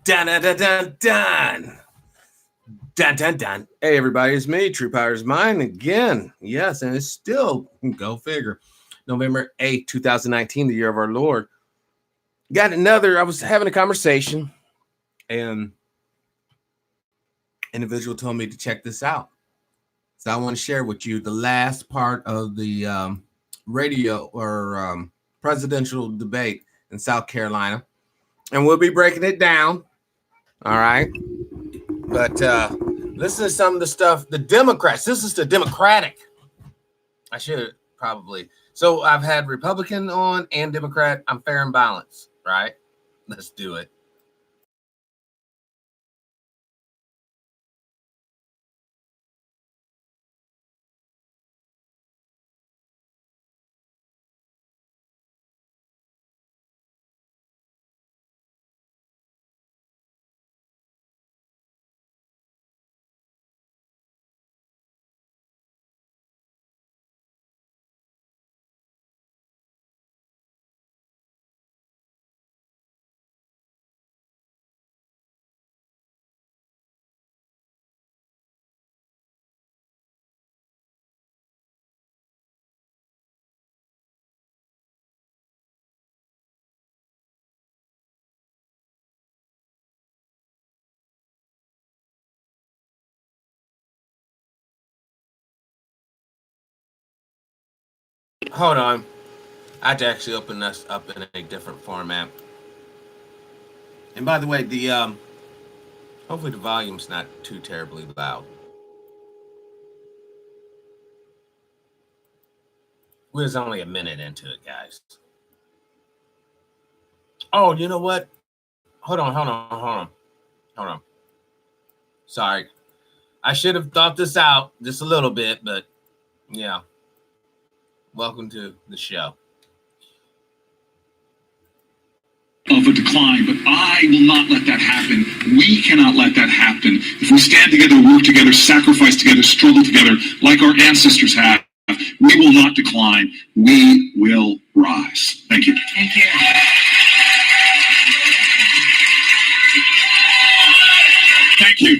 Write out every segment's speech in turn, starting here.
Dun, dun, dun, dun, dun. Dun, dun, dun. Hey, everybody, it's me, True Power is Mine again. Yes, and it's still, go figure, November 8th, 2019, the year of our Lord. I was having a conversation, and individual told me to check this out. So I want to share with you the last part of the radio or presidential debate in South Carolina. And we'll be breaking it down. All right. But listen to some of the stuff. The Democrats, this is the Democratic. I should probably. So I've had Republican on and Democrat. I'm fair and balanced, right? Let's do it. Hold on. I had to actually open this up in a different format. And by the way, the hopefully the volume's not too terribly loud. We was only a minute into it, guys. Oh, you know what? Hold on. Sorry. I should have thought this out just a little bit, but yeah. Welcome to the show. Of a decline, but I will not let that happen. We cannot let that happen. If we stand together, work together, sacrifice together, struggle together, like our ancestors have, we will not decline. We will rise. Thank you. Thank you. Thank you.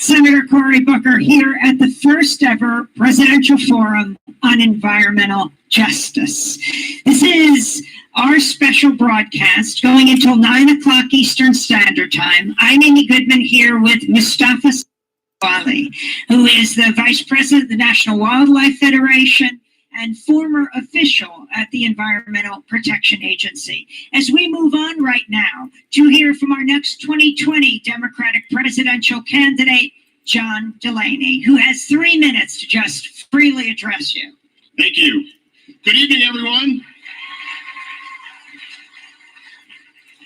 Senator Cory Booker here at the first ever Presidential Forum on Environmental Justice. This is our special broadcast going until 9 o'clock Eastern Standard Time. I'm Amy Goodman here with Mustafa Wali, who is the Vice President of the National Wildlife Federation and former official at the Environmental Protection Agency. As we move on right now to hear from our next 2020 Democratic presidential candidate, John Delaney, who has 3 minutes to just freely address you. Thank you. Good evening, everyone.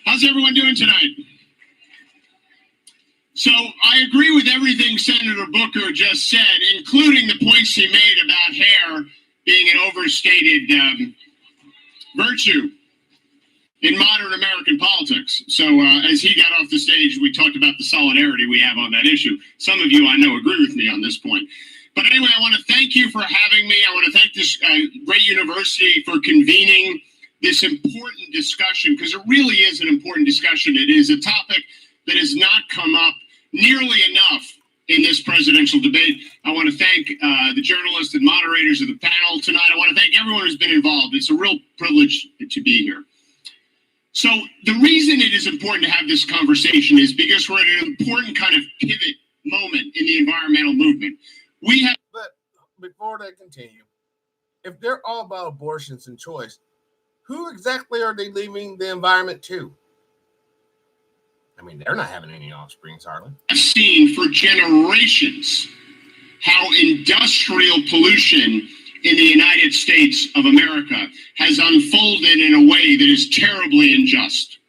How's everyone doing tonight? So I agree with everything Senator Booker just said, including the points he made about hair being an overstated virtue in modern American politics. So as he got off the stage, we talked about the solidarity we have on that issue. Some of you, I know, agree with me on this point. But anyway, I want to thank you for having me. I want to thank this great university for convening this important discussion, because it really is an important discussion. It is a topic that has not come up nearly enough in this presidential debate. I want to thank the journalists and moderators of the panel tonight. I want to thank everyone who's been involved. It's a real privilege to be here. So the reason it is important to have this conversation is because we're at an important kind of pivot moment in the environmental movement. But before they continue, if they're all about abortions and choice, who exactly are they leaving the environment to? I mean, they're not having any offspring, hardly. I've seen for generations how industrial pollution in the United States of America has unfolded in a way that is terribly unjust,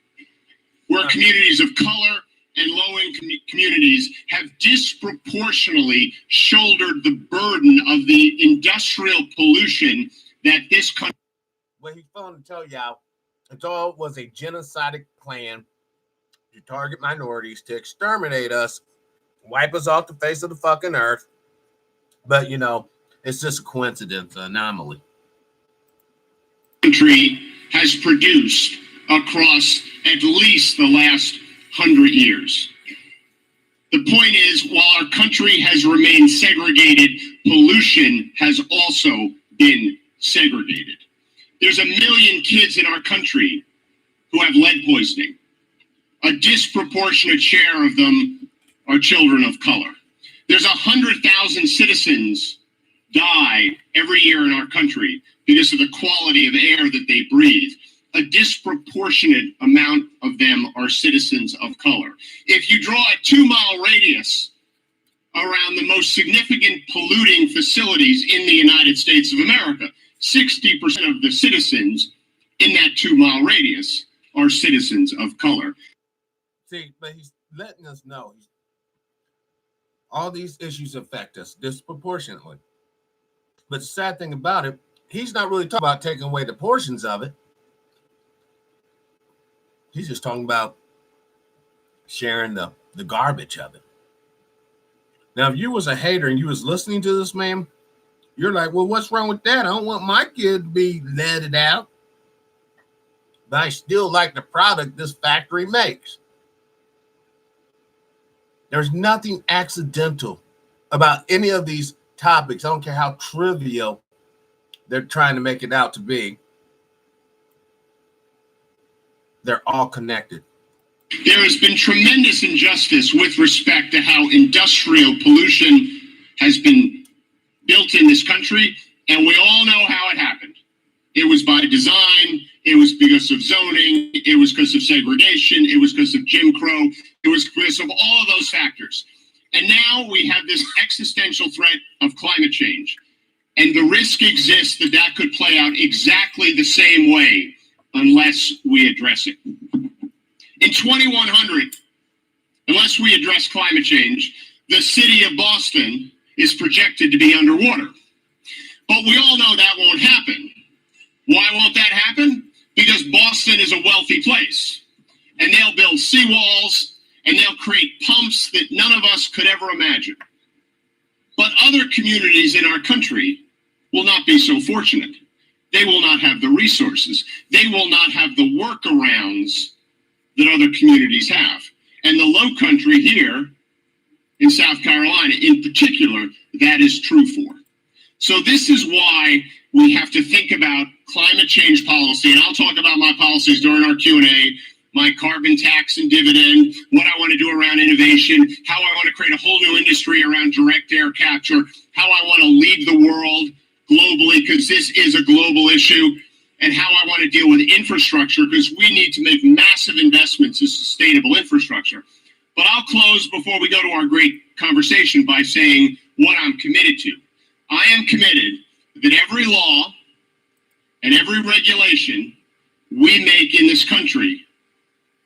where communities of color and low-income communities have disproportionately shouldered the burden of the industrial pollution that this country. What he's going to tell y'all, it all was a genocidal plan to target minorities, to exterminate us, wipe us off the face of the fucking earth. But, you know, it's just a coincidence, an anomaly. Country has produced across at least the last 100 years. The point is, while our country has remained segregated, pollution has also been segregated. There's 1 million kids in our country who have lead poisoning. A disproportionate share of them are children of color. There's 100,000 citizens die every year in our country because of the quality of air that they breathe. A disproportionate amount of them are citizens of color. If you draw a 2-mile radius around the most significant polluting facilities in the United States of America, 60% of the citizens in that 2-mile radius are citizens of color. See, but he's letting us know all these issues affect us disproportionately. But the sad thing about it, he's not really talking about taking away the portions of it. He's just talking about sharing the garbage of it. Now, if you was a hater and you was listening to this man, you're like, well, what's wrong with that? I don't want my kid to be leaded out. But I still like the product this factory makes. There's nothing accidental about any of these topics. I don't care how trivial they're trying to make it out to be. They're all connected. There has been tremendous injustice with respect to how industrial pollution has been built in this country, and we all know how it happened. It was by design, it was because of zoning, it was because of segregation, it was because of Jim Crow, it was because of all of those factors. And now we have this existential threat of climate change. And the risk exists that that could play out exactly the same way unless we address it. In 2100, unless we address climate change, the city of Boston is projected to be underwater. But we all know that won't happen. Why won't that happen? Because Boston is a wealthy place. And they'll build seawalls, and they'll create pumps that none of us could ever imagine. But other communities in our country will not be so fortunate. They will not have the resources. They will not have the workarounds that other communities have. And the Low Country here in South Carolina, in particular, that is true for. So this is why we have to think about climate change policy. And I'll talk about my policies during our Q&A, my carbon tax and dividend, what I want to do around innovation, how I want to create a whole new industry around direct air capture, how I want to lead the world globally, because this is a global issue, and how I want to deal with infrastructure, because we need to make massive investments in sustainable infrastructure. But I'll close before we go to our great conversation by saying what I'm committed to. I am committed that every law and every regulation we make in this country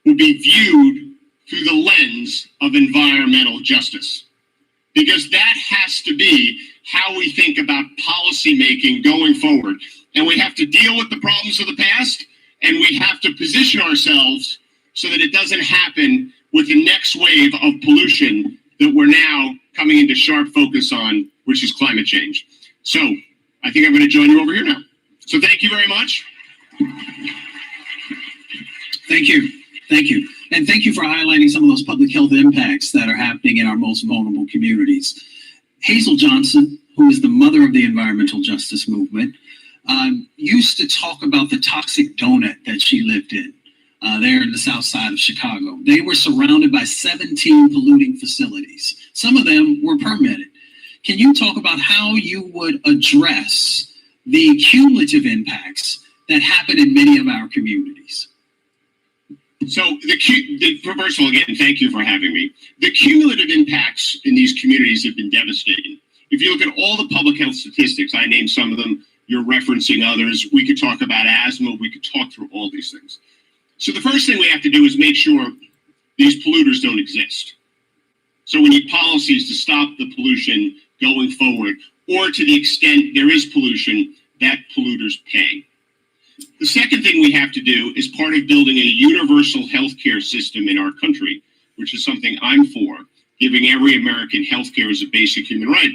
will be viewed through the lens of environmental justice. Because that has to be how we think about policy making going forward. And we have to deal with the problems of the past, and we have to position ourselves so that it doesn't happen with the next wave of pollution that we're now coming into sharp focus on, which is climate change. So I think I'm going to join you over here now. So thank you very much. Thank you. Thank you. And thank you for highlighting some of those public health impacts that are happening in our most vulnerable communities. Hazel Johnson, who is the mother of the environmental justice movement, used to talk about the toxic donut that she lived in there in the south side of Chicago. They were surrounded by 17 polluting facilities. Some of them were permitted. Can you talk about how you would address the cumulative impacts that happen in many of our communities? So first of all, again, thank you for having me. The cumulative impacts in these communities have been devastating. If you look at all the public health statistics, I named some of them, you're referencing others. We could talk about asthma, we could talk through all these things. So the first thing we have to do is make sure these polluters don't exist. So we need policies to stop the pollution going forward, or to the extent there is pollution, that polluters pay. The second thing we have to do is part of building a universal healthcare system in our country, which is something I'm for, giving every American healthcare as a basic human right.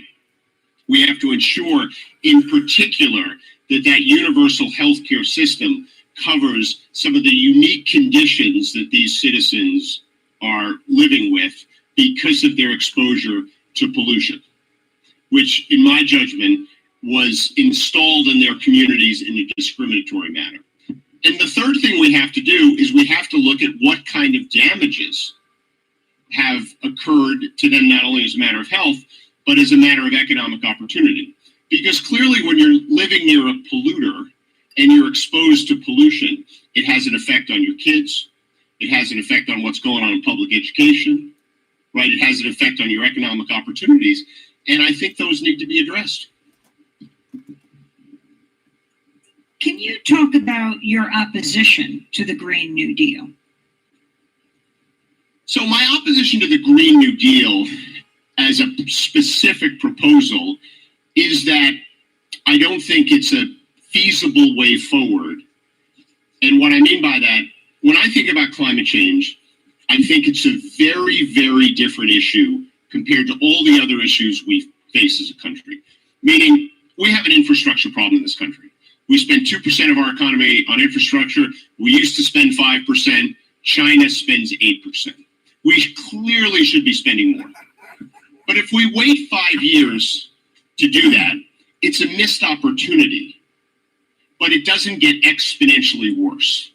We have to ensure, in particular, that that universal healthcare system covers some of the unique conditions that these citizens are living with because of their exposure to pollution, which, in my judgment, was installed in their communities in a discriminatory manner. And the third thing we have to do is we have to look at what kind of damages have occurred to them, not only as a matter of health, but as a matter of economic opportunity. Because clearly when you're living near a polluter and you're exposed to pollution, it has an effect on your kids. It has an effect on what's going on in public education, right? It has an effect on your economic opportunities. And I think those need to be addressed. Can you talk about your opposition to the Green New Deal? So my opposition to the Green New Deal as a specific proposal is that I don't think it's a feasible way forward. And what I mean by that, when I think about climate change, I think it's a very, very different issue compared to all the other issues we face as a country. Meaning, we have an infrastructure problem in this country. We spend 2% of our economy on infrastructure. We used to spend 5%. China spends 8%. We clearly should be spending more. But if we wait 5 years to do that, it's a missed opportunity. But it doesn't get exponentially worse.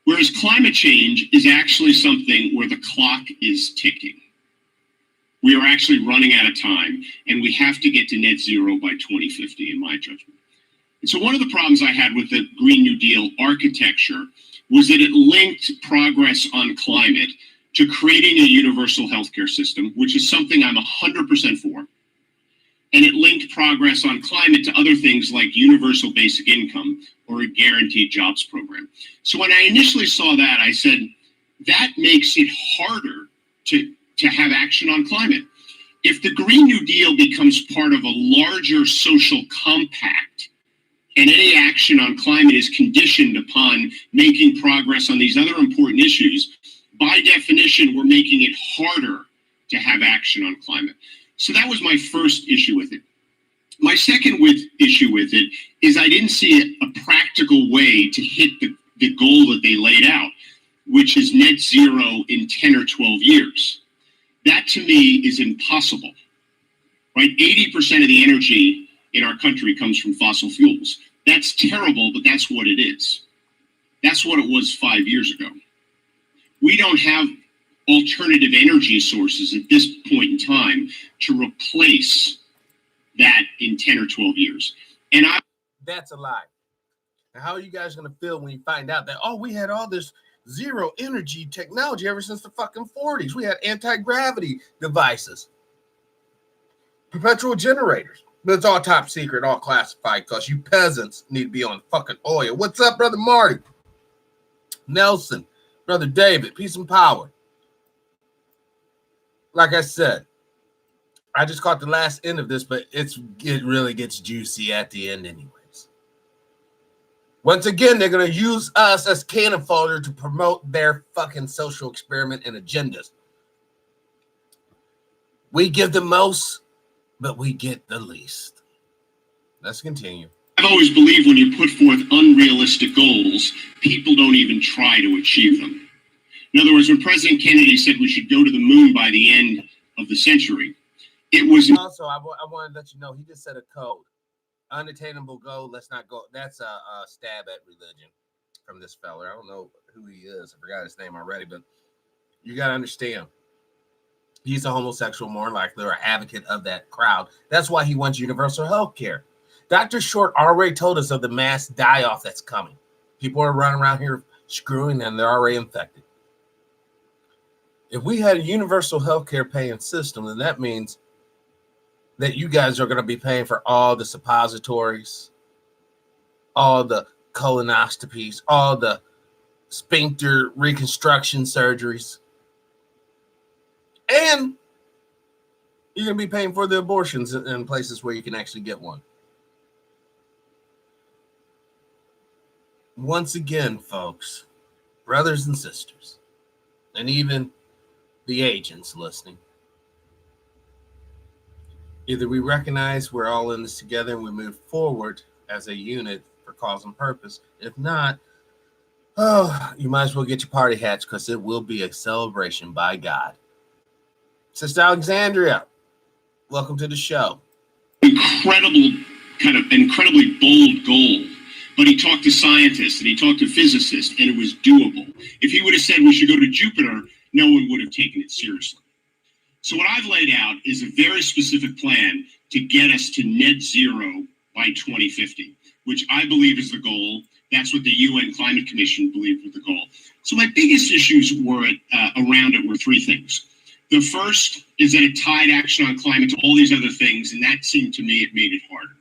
Whereas climate change is actually something where the clock is ticking. We are actually running out of time, and we have to get to net zero by 2050, in my judgment. And so one of the problems I had with the Green New Deal architecture was that it linked progress on climate to creating a universal healthcare system, which is something I'm 100% for. And it linked progress on climate to other things like universal basic income or a guaranteed jobs program. So when I initially saw that, I said, that makes it harder to have action on climate. If the Green New Deal becomes part of a larger social compact, and any action on climate is conditioned upon making progress on these other important issues, by definition, we're making it harder to have action on climate. So that was my first issue with it. My second issue with it is I didn't see a practical way to hit the goal that they laid out, which is net zero in 10 or 12 years. That to me is impossible, right? 80% of the energy in our country comes from fossil fuels. That's terrible, but that's what it is. That's what it was 5 years ago. We don't have alternative energy sources at this point in time to replace that in 10 or 12 years. And That's a lie. Now, how are you guys going to feel when you find out that, oh, we had all this zero energy technology ever since the fucking 40s? We had anti-gravity devices, perpetual generators. But it's all top secret, all classified, because you peasants need to be on fucking oil. What's up, Brother Marty? Nelson, Brother David, peace and power. Like I said, I just caught the last end of this, but it really gets juicy at the end anyways. Once again, they're going to use us as cannon fodder to promote their fucking social experiment and agendas. We give the most, but we get the least. Let's continue. I've always believed when you put forth unrealistic goals, people don't even try to achieve them. In other words, when President Kennedy said we should go to the moon by the end of the century, it was... Also, I want to let you know, he just said a code. Unattainable goal, let's not go. That's a stab at religion from this fella. I don't know who he is. I forgot his name already, but you got to understand. He's a homosexual, more likely, or advocate of that crowd. That's why he wants universal health care. Dr. Short already told us of the mass die-off that's coming. People are running around here screwing and they're already infected. If we had a universal health care paying system, then that means that you guys are going to be paying for all the suppositories, all the colonoscopies, all the sphincter reconstruction surgeries. And you're going to be paying for the abortions in places where you can actually get one. Once again, folks, brothers and sisters, and even the agents listening, either we recognize we're all in this together and we move forward as a unit for cause and purpose. If not, oh, you might as well get your party hats because it will be a celebration by God. Sister Alexandria, welcome to the show. Incredibly bold goal. But he talked to scientists and he talked to physicists, and it was doable. If he would have said we should go to Jupiter, no one would have taken it seriously. So what I've laid out is a very specific plan to get us to net zero by 2050, which I believe is the goal. That's what the UN Climate Commission believed was the goal. So my biggest issues around it were three things. The first is that it tied action on climate to all these other things, and that seemed to me it made it harder.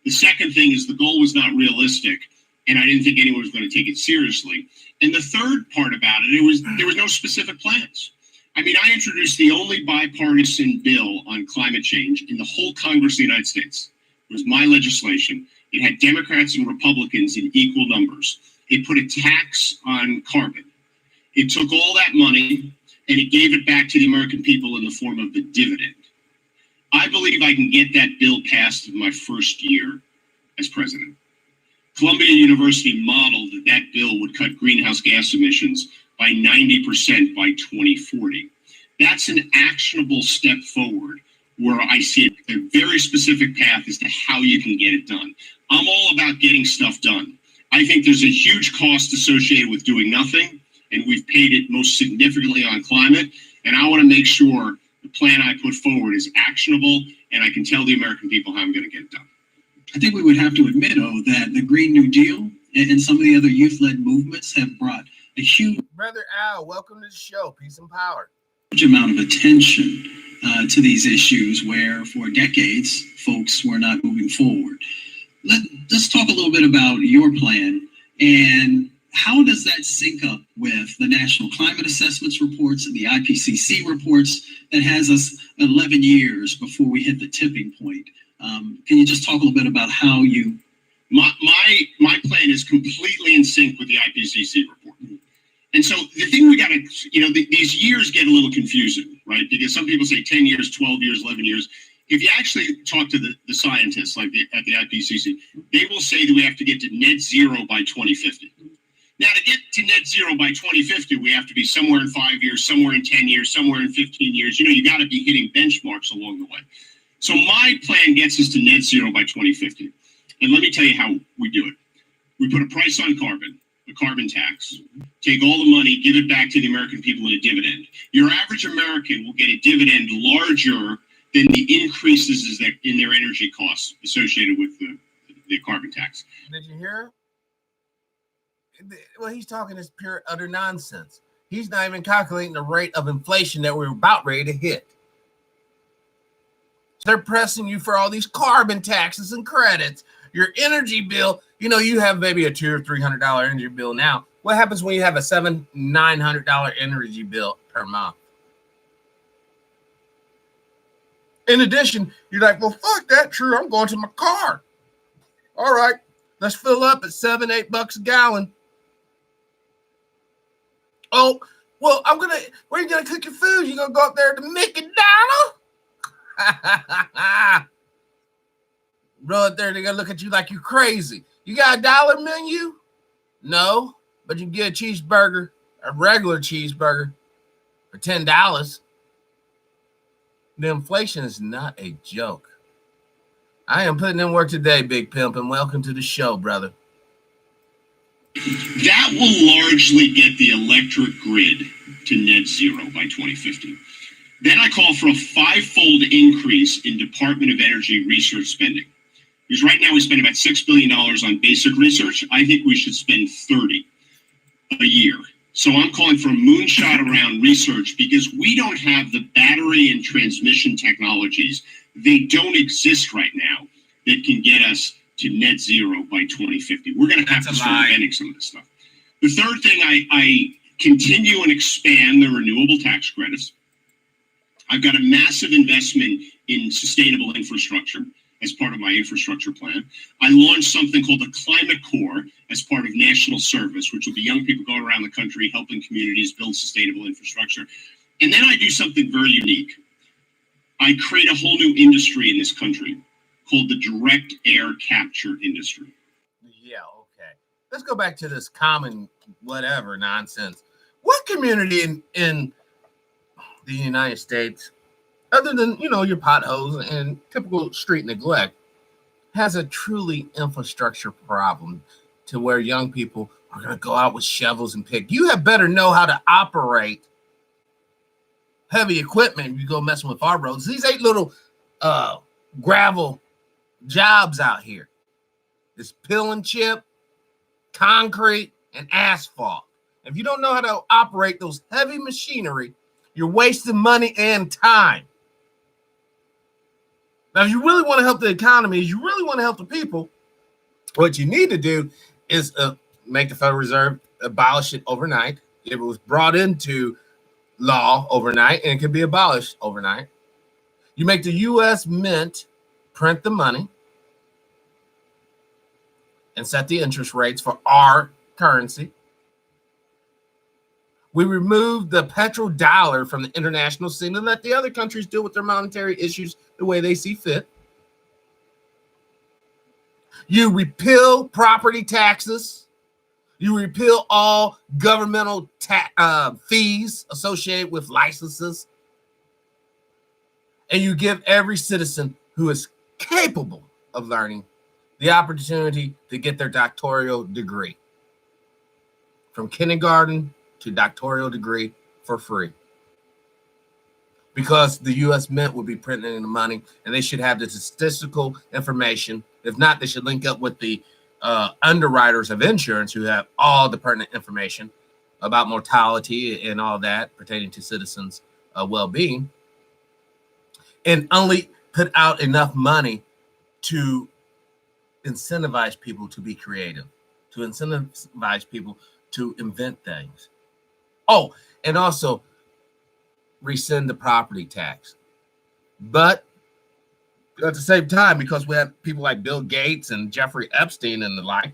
The second thing is the goal was not realistic, and I didn't think anyone was going to take it seriously. And the third part about it, there was no specific plans. I mean, I introduced the only bipartisan bill on climate change in the whole Congress of the United States. It was my legislation. It had Democrats and Republicans in equal numbers. It put a tax on carbon. It took all that money and it gave it back to the American people in the form of the dividend. I believe I can get that bill passed in my first year as president. Columbia University modeled that that bill would cut greenhouse gas emissions by 90% by 2040. That's an actionable step forward where I see a very specific path as to how you can get it done. I'm all about getting stuff done. I think there's a huge cost associated with doing nothing, and we've paid it most significantly on climate, and I want to make sure the plan I put forward is actionable, and I can tell the American people how I'm going to get it done. I think we would have to admit, that the Green New Deal and some of the other youth-led movements have brought a huge Brother Al, welcome to the show. Peace and power. amount of attention to these issues where for decades folks were not moving forward. Let's talk a little bit about your plan and how does that sync up with the National Climate Assessments reports and the IPCC reports that has us 11 years before we hit the tipping point? Can you just talk a little bit about how you... My plan is completely in sync with the IPCC report. And so the thing we got to, these years get a little confusing, right? Because some people say 10 years, 12 years, 11 years. If you actually talk to the scientists at the IPCC, they will say that we have to get to net zero by 2050. Now, to get to net zero by 2050, we have to be somewhere in 5 years, somewhere in 10 years, somewhere in 15 years. You got to be hitting benchmarks along the way. So my plan gets us to net zero by 2050. And let me tell you how we do it. We put a price on carbon, a carbon tax, take all the money, give it back to the American people in a dividend. Your average American will get a dividend larger than the increases in their energy costs associated with the carbon tax. Did you hear him? Well, he's talking this pure utter nonsense. He's not even calculating the rate of inflation that we're about ready to hit. They're pressing you for all these carbon taxes and credits. Your energy bill, you have maybe a $200 or $300 energy bill now. What happens when you have a $900 energy bill per month? In addition, you're like, well, fuck that, true. I'm going to my car. All right, let's fill up at $7-8 a gallon. Oh, well, where are you gonna cook your food? You gonna go up there to McDonald's? Bro, up there, they're gonna look at you like you crazy. You got a $1 menu? No, but you can get a cheeseburger, a regular cheeseburger, for $10. The inflation is not a joke. I am putting in work today, Big Pimp, and welcome to the show, brother. That will largely get the electric grid to net zero by 2050. Then I call for a 5-fold increase in Department of Energy research spending. Because right now we spend about $6 billion on basic research. I think we should spend 30 a year. So I'm calling for a moonshot around research because we don't have the battery and transmission technologies. They don't exist right now that can get us to net zero by 2050. We're going to have to start inventing some of this stuff. The third thing, I continue and expand the renewable tax credits. I've got a massive investment in sustainable infrastructure as part of my infrastructure plan. I launched something called the Climate Corps as part of national service, which will be young people going around the country helping communities build sustainable infrastructure. And then I do something very unique. I create a whole new industry in this country called the direct air capture industry. Yeah, okay. Let's go back to this common whatever nonsense. What community in the United States, other than, your potholes and typical street neglect, has a truly infrastructure problem to where young people are going to go out with shovels and pick? You have better know how to operate heavy equipment if you go messing with our roads. These ain't little gravel jobs out here. It's peel and chip, concrete, and asphalt. If you don't know how to operate those heavy machinery, you're wasting money and time. Now, if you really want to help the economy, you really want to help the people, what you need to do is make the Federal Reserve abolish it overnight. It was brought into law overnight, and it can be abolished overnight. You make the U.S. Mint print the money and set the interest rates for our currency. We remove the petrodollar from the international scene and let the other countries deal with their monetary issues the way they see fit. You repeal property taxes. You repeal all governmental fees associated with licenses. And you give every citizen who is capable of learning the opportunity to get their doctoral degree. From kindergarten to doctoral degree for free. Because the U.S. Mint will be printing the money, and they should have the statistical information. If not, they should link up with the underwriters of insurance who have all the pertinent information about mortality and all that pertaining to citizens' well-being, and only put out enough money to incentivize people to be creative, to incentivize people to invent things. Oh, and also rescind the property tax. But at the same time, because we have people like Bill Gates and Jeffrey Epstein and the like,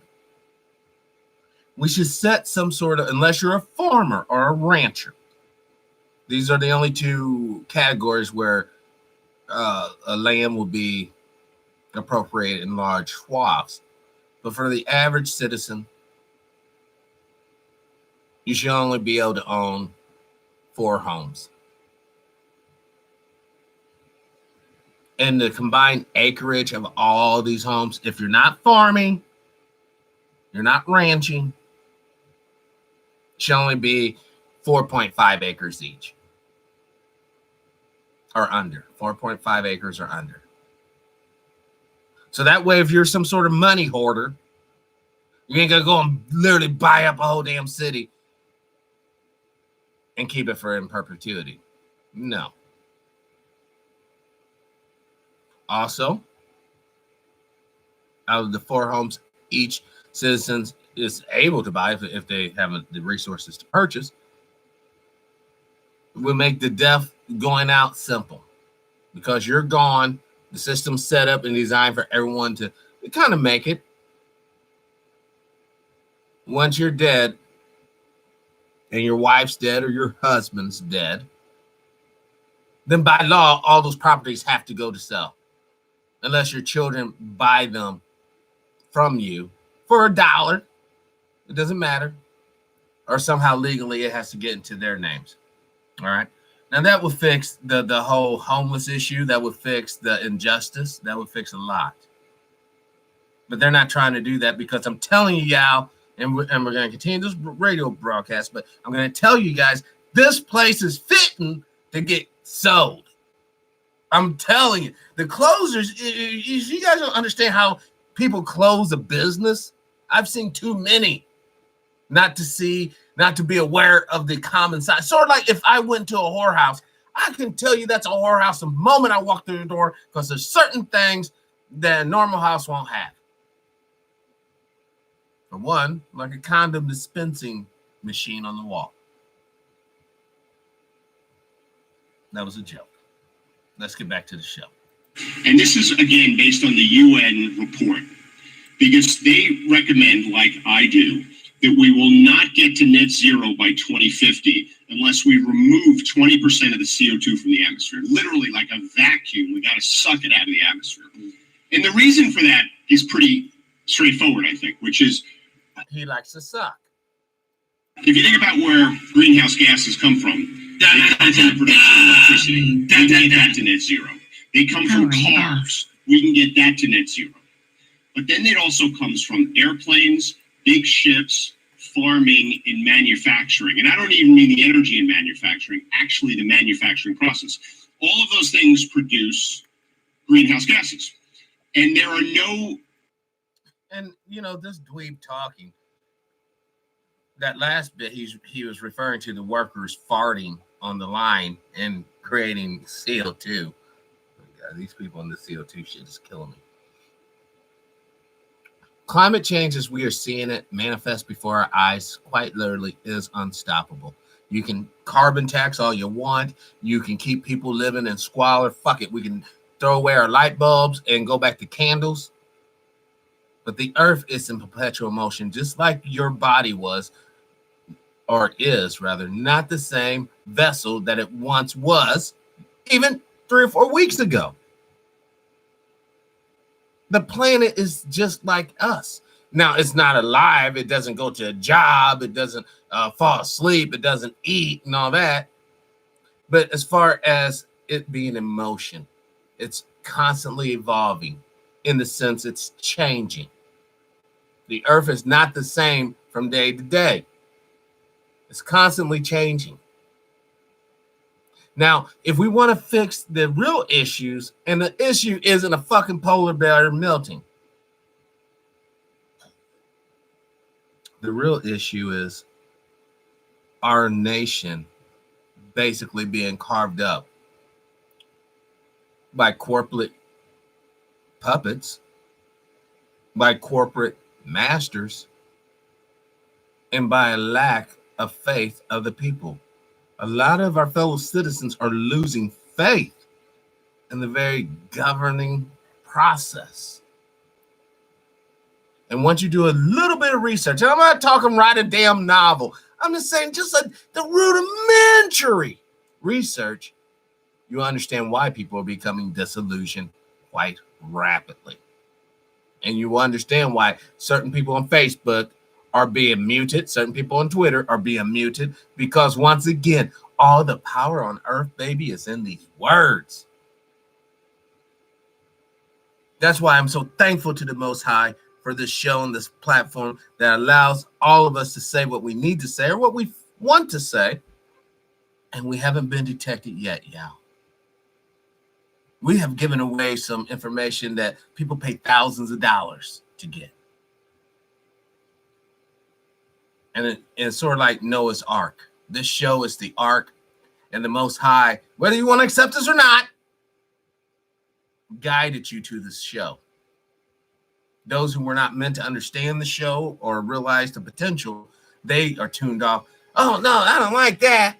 we should set some sort of, unless you're a farmer or a rancher, these are the only two categories where a land will be appropriated in large swaths. But for the average citizen, you should only be able to own 4 homes. And the combined acreage of all these homes, if you're not farming, you're not ranching, should only be 4.5 acres each. Or under. 4.5 acres or under. So that way, if you're some sort of money hoarder, you ain't gonna go and literally buy up a whole damn city and keep it for in perpetuity. No. Also, out of the 4 homes each citizen is able to buy, if they have the resources to purchase, we'll make the death going out simple. Because you're gone, the system's set up and designed for everyone to kind of make it. Once you're dead, and your wife's dead or your husband's dead, then by law, all those properties have to go to sell. Unless your children buy them from you for $1. It doesn't matter. Or somehow legally it has to get into their names. All right. Now that would fix the whole homeless issue. That would fix the injustice. That would fix a lot. But they're not trying to do that, because I'm telling you, y'all, and we're going to continue this radio broadcast, but I'm going to tell you guys, this place is fitting to get sold. I'm telling you, the closers, you guys don't understand how people close a business. I've seen too many not to be aware of the common sense. Sort of like if I went to a whorehouse, I can tell you that's a whorehouse the moment I walk through the door, because there's certain things that a normal house won't have. For one, like a condom dispensing machine on the wall. That was a joke. Let's get back to the show. And this is, again, based on the UN report, because they recommend, like I do, that we will not get to net zero by 2050 unless we remove 20% of the CO2 from the atmosphere. Literally like a vacuum. We got to suck it out of the atmosphere. And the reason for that is pretty straightforward, I think, which is He likes to suck. if you think about where greenhouse gases come from, they come from the production of electricity. We can get that to net zero. They come from cars. We can get that to net zero. But then it also comes from airplanes, big ships, farming, and manufacturing. And I don't even mean the energy in manufacturing, actually the manufacturing process. All of those things produce greenhouse gases. And there are no... And, you know, this dweeb talking, that last bit, he was referring to the workers farting on the line and creating CO2. God, these people in the CO2 shit is killing me. Climate change, as we are seeing it manifest before our eyes, quite literally is unstoppable. You can carbon tax all you want. You can keep people living in squalor. Fuck it. We can throw away our light bulbs and go back to candles. But the earth is in perpetual motion, just like your body was, or is rather, not the same vessel that it once was, even 3 or 4 weeks ago. The planet is just like us. Now, it's not alive. It doesn't go to a job. It doesn't fall asleep. It doesn't eat and all that. But as far as it being in motion, it's constantly evolving in the sense it's changing. The earth is not the same from day to day. It's constantly changing. Now, if we want to fix the real issues, and the issue isn't a fucking polar bear melting. The real issue is our nation basically being carved up by corporate puppets, by corporate masters, and by a lack of faith of the people. A lot of our fellow citizens are losing faith in the very governing process. And once you do a little bit of research, and I'm not talking write a damn novel, I'm just saying just the rudimentary research, you understand why people are becoming disillusioned quite rapidly. And you understand why certain people on Facebook are being muted. Certain people on Twitter are being muted because, once again, all the power on earth, baby, is in these words. That's why I'm so thankful to the Most High for this show and this platform that allows all of us to say what we need to say or what we want to say. And we haven't been detected yet, y'all. We have given away some information that people pay thousands of dollars to get. And it's sort of like Noah's Ark. This show is the Ark, and the Most High, whether you want to accept this or not, guided you to this show. Those who were not meant to understand the show or realize the potential, they are tuned off. Oh, no, I don't like that.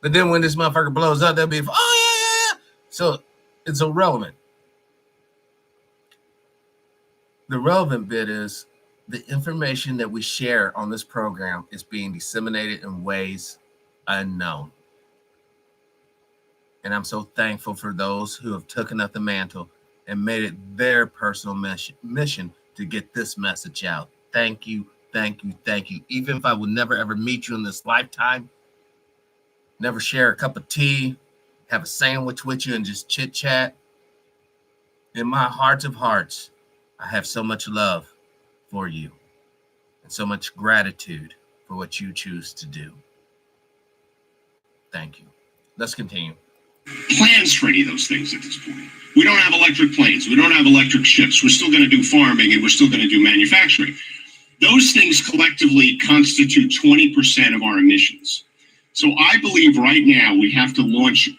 But then when this motherfucker blows up, they'll be, oh, yeah. So it's irrelevant. The relevant bit is the information that we share on this program is being disseminated in ways unknown. And I'm so thankful for those who have taken up the mantle and made it their personal mission to get this message out. Thank you, thank you, thank you. Even if I will never, ever meet you in this lifetime, never share a cup of tea, have a sandwich with you and just chit chat, in my heart of hearts, I have so much love for you and so much gratitude for what you choose to do. Thank you. Let's continue. Plans for any of those things at this point. We don't have electric planes. We don't have electric ships. We're still going to do farming and we're still going to do manufacturing. Those things collectively constitute 20% of our emissions. So I believe right now we have to launch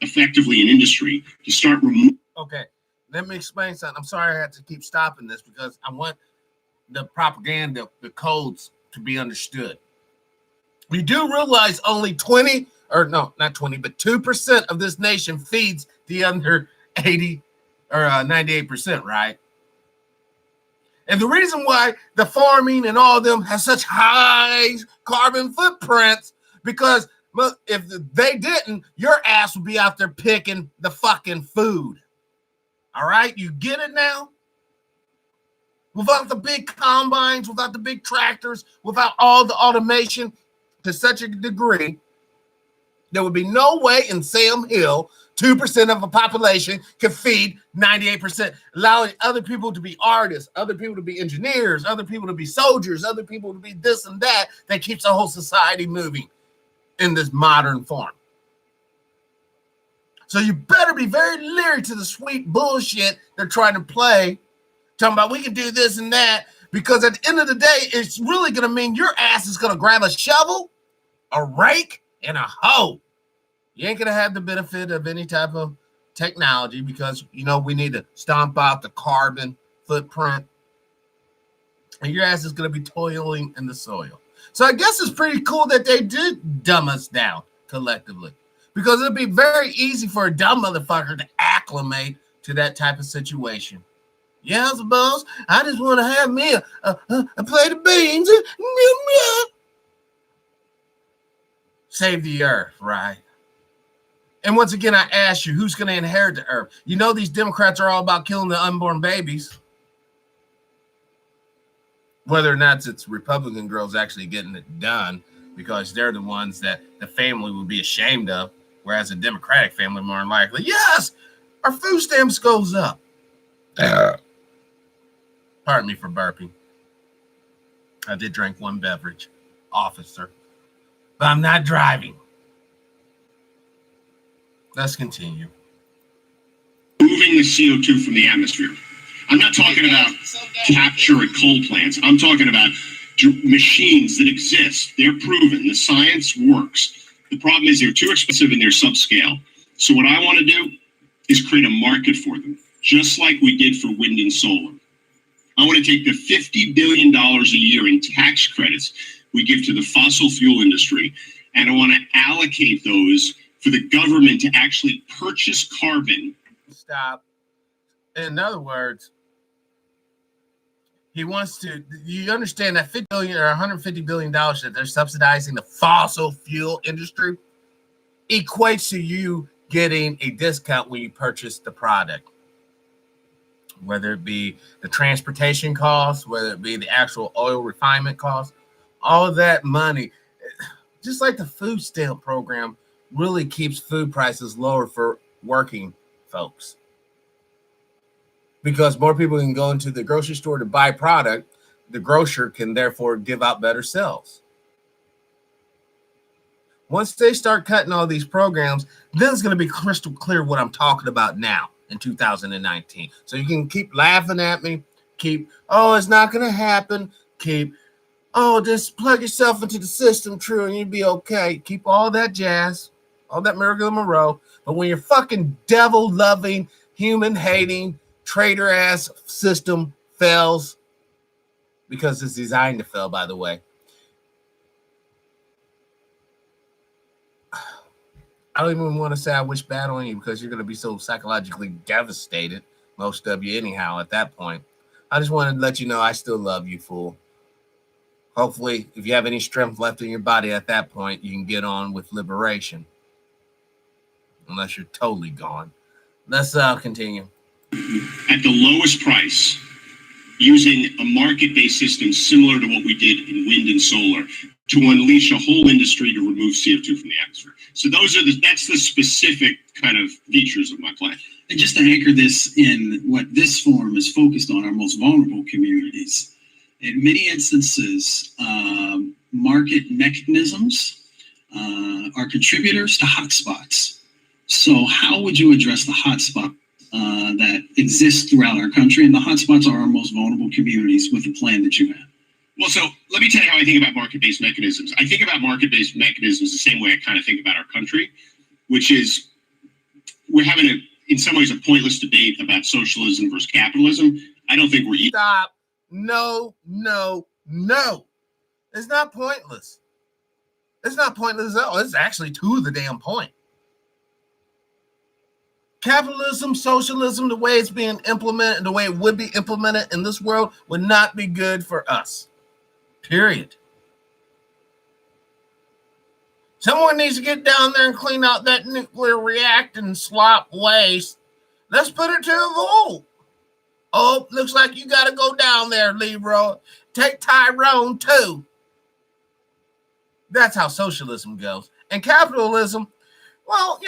effectively an industry to start removing. Okay, let me explain something. I'm sorry I have to keep stopping this because I want the propaganda, the codes to be understood. We do realize only 20, or no, not 20, but 2% of this nation feeds the under 80 or 98%, right? And the reason why the farming and all of them have such high carbon footprints, because if they didn't, your ass would be out there picking the fucking food. All right, you get it now? without the big combines, without the big tractors, without all the automation to such a degree, there would be no way in Sam Hill 2% of a population can feed 98%, allowing other people to be artists, other people to be engineers, other people to be soldiers, other people to be this and that keeps the whole society moving in this modern form. So you better be very leery to the sweet bullshit they're trying to play, talking about we can do this and that, because at the end of the day, it's really going to mean your ass is going to grab a shovel, a rake, and a hoe. You ain't going to have the benefit of any type of technology because, we need to stomp out the carbon footprint. And your ass is going to be toiling in the soil. So I guess it's pretty cool that they did dumb us down collectively because it'd be very easy for a dumb motherfucker to acclimate to that type of situation. Yeah, I suppose. I just want to have me a plate of beans. Save the earth, right? And once again, I ask you, who's going to inherit the earth? These Democrats are all about killing the unborn babies. Whether or not it's Republican girls actually getting it done because they're the ones that the family would be ashamed of, whereas a Democratic family more than likely, yes, our food stamps goes up. Pardon me for burping. I did drink one beverage, officer, but I'm not driving. Let's continue. Moving the CO2 from the atmosphere. I'm not talking about capture at coal plants. I'm talking about machines that exist. They're proven. The science works. The problem is they're too expensive and they're subscale. So what I want to do is create a market for them, just like we did for wind and solar. I want to take the $50 billion a year in tax credits we give to the fossil fuel industry, and I want to allocate those for the government to actually purchase carbon. Stop. In other words, he wants to, you understand that $50 billion or $150 billion that they're subsidizing the fossil fuel industry equates to you getting a discount when you purchase the product. Whether it be the transportation costs, whether it be the actual oil refinement costs, all of that money, just like the food stamp program, really keeps food prices lower for working folks. Because more people can go into the grocery store to buy product, the grocer can therefore give out better sales. Once they start cutting all these programs, then it's going to be crystal clear what I'm talking about now in 2019. So you can keep laughing at me, it's not going to happen, just plug yourself into the system, true, and you'll be okay. Keep all that jazz, all that Marilyn Monroe. But when your fucking devil-loving, human-hating, traitor-ass system fails, because it's designed to fail, by the way, I don't even want to say I wish bad on you because you're going to be so psychologically devastated, most of you anyhow, at that point. I just wanted to let you know I still love you, fool. Hopefully, if you have any strength left in your body at that point, you can get on with liberation. Unless you're totally gone. Let's continue. At the lowest price, using a market-based system similar to what we did in wind and solar to unleash a whole industry to remove CO2 from the atmosphere. So that's the specific kind of features of my plan. And just to anchor this in what this forum is focused on, our most vulnerable communities. In many instances, market mechanisms are contributors to hotspots. So how would you address the hotspot that exists throughout our country? And the hotspots are our most vulnerable communities with the plan that you have. Well, so let me tell you how I think about market-based mechanisms. I think about market-based mechanisms the same way I kind of think about our country, which is we're having in some ways a pointless debate about socialism versus capitalism. I don't think we're... Stop. No. It's not pointless. It's not pointless at all. It's actually to the damn point. Capitalism, socialism, the way it's being implemented and the way it would be implemented in this world would not be good for us. Period. Someone needs to get down there and clean out that nuclear reactant slop waste. Let's put it to a vote. Oh, looks like you got to go down there, Leroy. Take Tyrone too. That's how socialism goes. And capitalism, well,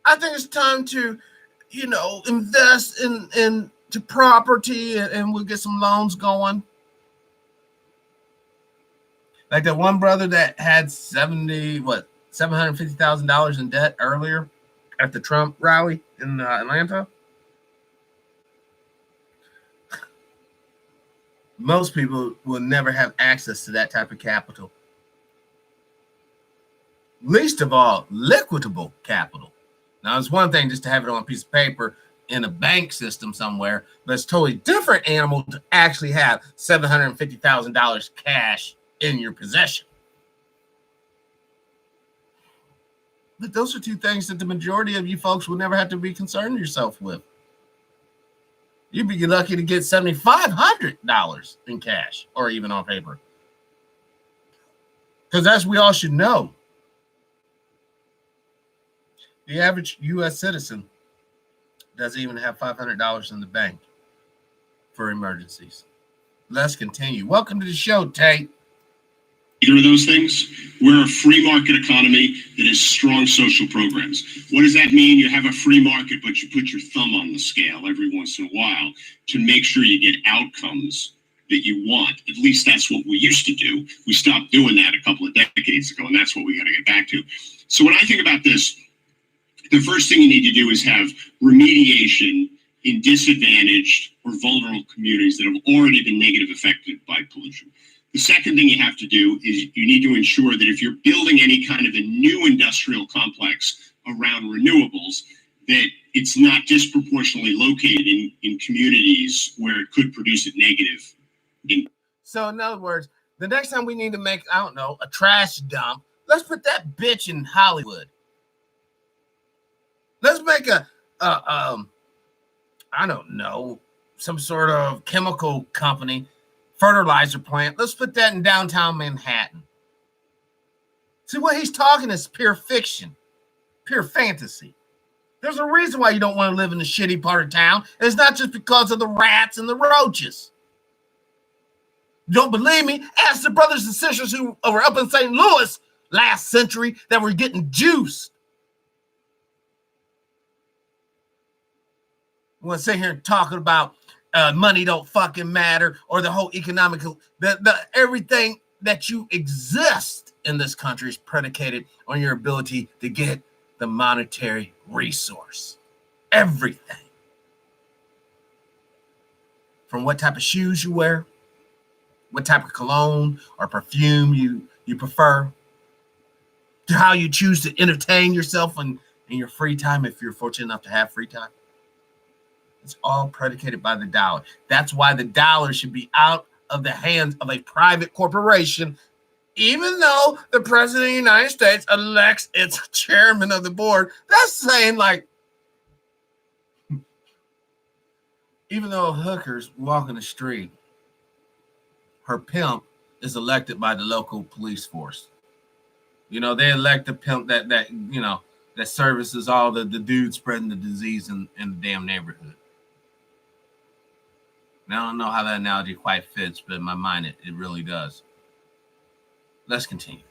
I think it's time to, invest into property and we'll get some loans going. Like that one brother that had $750,000 in debt earlier at the Trump rally in Atlanta. Most people will never have access to that type of capital. Least of all, liquidable capital. Now, it's one thing just to have it on a piece of paper in a bank system somewhere, but it's a totally different animal to actually have $750,000 cash in your possession. But those are two things that the majority of you folks will never have to be concerned yourself with. You'd be lucky to get $7,500 in cash or even on paper. Because as we all should know, the average U.S. citizen doesn't even have $500 in the bank for emergencies. Let's continue. Welcome to the show, Tate. Either of those things, we're a free market economy that has strong social programs. What does that mean? You have a free market, but you put your thumb on the scale every once in a while to make sure you get outcomes that you want. At least that's what we used to do. We stopped doing that a couple of decades ago, and that's what we got to get back to. So when I think about this, the first thing you need to do is have remediation in disadvantaged or vulnerable communities that have already been negatively affected by pollution. The second thing you have to do is you need to ensure that if you're building any kind of a new industrial complex around renewables, that it's not disproportionately located in communities where it could produce a negative. So in other words, the next time we need to make, I don't know, a trash dump, let's put that bitch in Hollywood. Let's make I don't know, some sort of chemical company, fertilizer plant. Let's put that in downtown Manhattan. See, what he's talking is pure fiction, pure fantasy. There's a reason why you don't want to live in the shitty part of town. And it's not just because of the rats and the roaches. You don't believe me? Ask the brothers and sisters who were up in St. Louis last century that were getting juiced. We want to sit here and talking about money don't fucking matter, or the whole economic, the everything that you exist in this country is predicated on your ability to get the monetary resource. Everything. From what type of shoes you wear, what type of cologne or perfume you prefer, to how you choose to entertain yourself in your free time, if you're fortunate enough to have free time. It's all predicated by the dollar. That's why the dollar should be out of the hands of a private corporation, even though the president of the United States elects its chairman of the board. That's saying, like, even though a hooker's walking the street, her pimp is elected by the local police force. They elect the pimp that services all the dudes spreading the disease in the damn neighborhood. Now, I don't know how that analogy quite fits, but in my mind, it really does. Let's continue.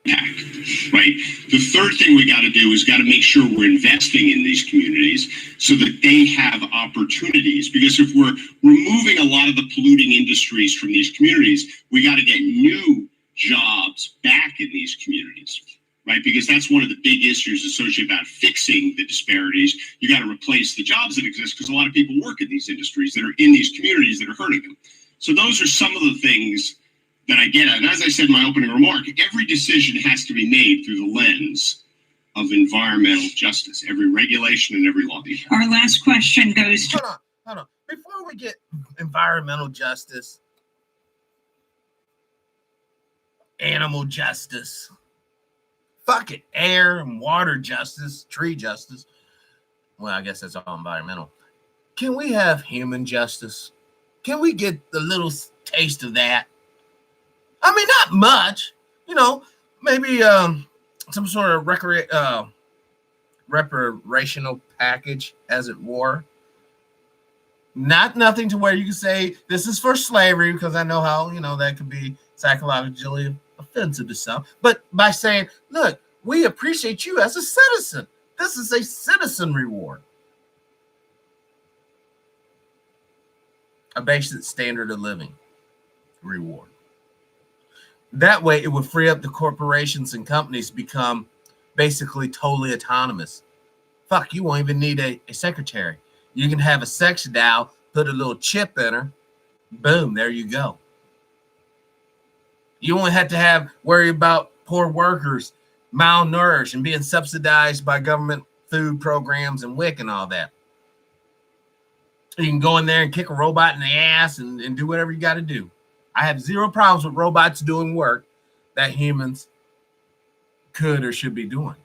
Right. The third thing we got to do is got to make sure we're investing in these communities so that they have opportunities. Because if we're removing a lot of the polluting industries from these communities, we got to get new jobs back in these communities. Right, because that's one of the big issues associated about fixing the disparities. You got to replace the jobs that exist because a lot of people work in these industries that are in these communities that are hurting them. So those are some of the things that I get at. And as I said in my opening remark, every decision has to be made through the lens of environmental justice, every regulation and every law. Our last question goes to... Hold on. Before we get environmental justice, animal justice, fuck it, air and water justice, tree justice. Well, I guess that's all environmental. Can we have human justice? Can we get the little taste of that? I mean, not much. Maybe some sort of reparational package, as it were. Nothing to where you can say this is for slavery, because I know how, that could be psychologically offensive to some. But by saying, look, we appreciate you as a citizen. This is a citizen reward. A basic standard of living reward. That way, it would free up the corporations and companies to become basically totally autonomous. Fuck, you won't even need a secretary. You can have a sex doll, put a little chip in her, boom, there you go. You won't have to worry about poor workers, malnourished, and being subsidized by government food programs and WIC and all that. You can go in there and kick a robot in the ass and do whatever you got to do. I have zero problems with robots doing work that humans could or should be doing.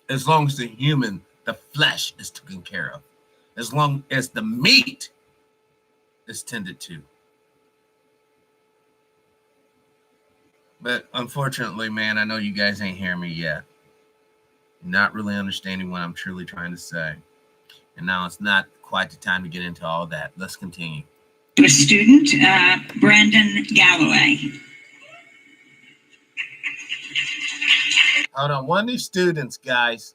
As long as the flesh is taken care of. As long as the meat is tended to. But unfortunately, man, I know you guys ain't hearing me yet. Not really understanding what I'm truly trying to say. And now it's not quite the time to get into all that. Let's continue. A student, Brandon Galloway. Hold on. One of these students, guys,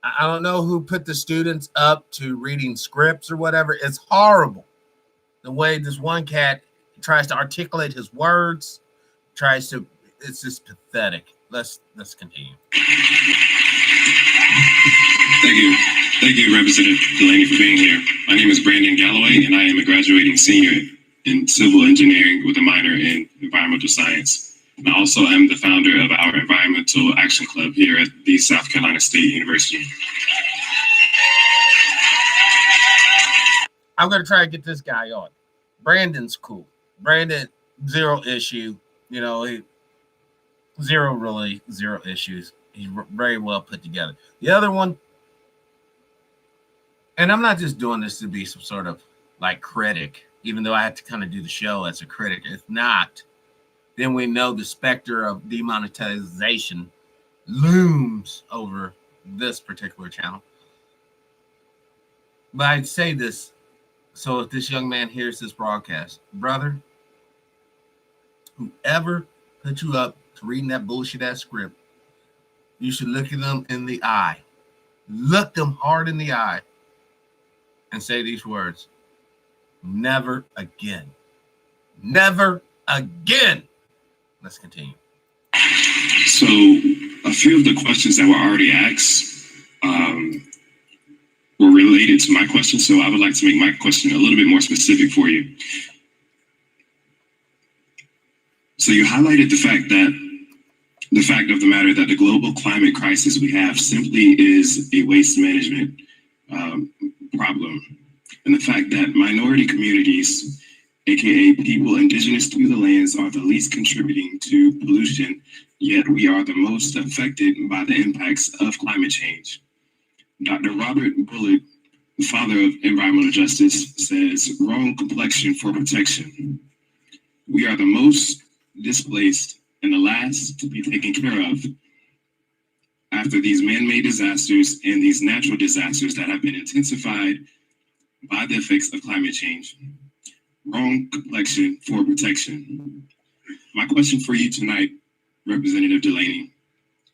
I don't know who put the students up to reading scripts or whatever. It's horrible. The way this one cat tries to articulate his words, it's just pathetic. Let's continue. Thank you, Representative Delaney, for being here. My name is Brandon Galloway, and I am a graduating senior in civil engineering with a minor in environmental science. And I also am the founder of our Environmental Action Club here at the South Carolina State University. I'm going to try to get this guy on. Brandon's cool. Brandon, zero issue. Zero issues. He's very well put together. The other one, and I'm not just doing this to be some sort of like critic, even though I have to kind of do the show as a critic. If not, then we know the specter of demonetization looms over this particular channel. But I'd say this, so if this young man hears this broadcast, brother, whoever put you up to reading that bullshit ass script, you should look at them in the eye. Look them hard in the eye and say these words: never again. Never again. Let's continue. So a few of the questions that were already asked were related to my question. So I would like to make my question a little bit more specific for you. So you highlighted the fact of the matter that the global climate crisis we have simply is a waste management problem. And the fact that minority communities, aka people indigenous to the lands, are the least contributing to pollution, yet we are the most affected by the impacts of climate change. Dr. Robert Bullock, the father of environmental justice, says, wrong complexion for protection. We are the most displaced and the last to be taken care of after these man-made disasters and these natural disasters that have been intensified by the effects of climate change. Wrong complexion for protection. My question for you tonight, Representative Delaney,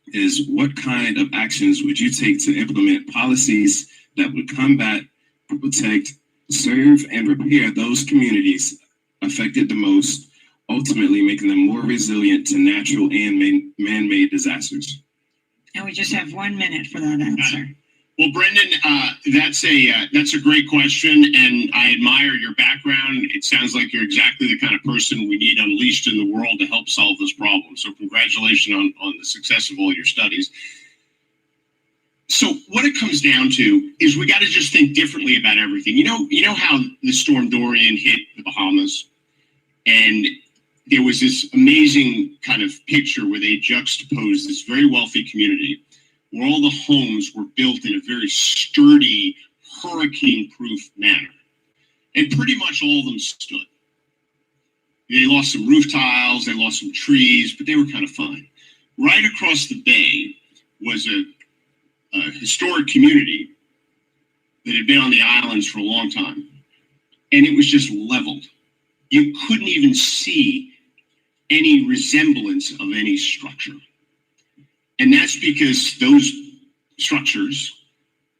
is what kind of actions would you take to implement policies that would combat, protect, serve, and repair those communities affected the most, ultimately making them more resilient to natural and man-made disasters? And we just have 1 minute for that answer. Well, Brendan, that's a great question, and I admire your background. It sounds like you're exactly the kind of person we need unleashed in the world to help solve this problem. So congratulations on the success of all your studies. So what it comes down to is we got to just think differently about everything. You know how the storm Dorian hit the Bahamas, and there was this amazing kind of picture where they juxtaposed this very wealthy community where all the homes were built in a very sturdy, hurricane-proof manner. And pretty much all of them stood. They lost some roof tiles, they lost some trees, but they were kind of fine. Right across the bay was a historic community that had been on the islands for a long time, and it was just leveled. You couldn't even see any resemblance of any structure. And that's because those structures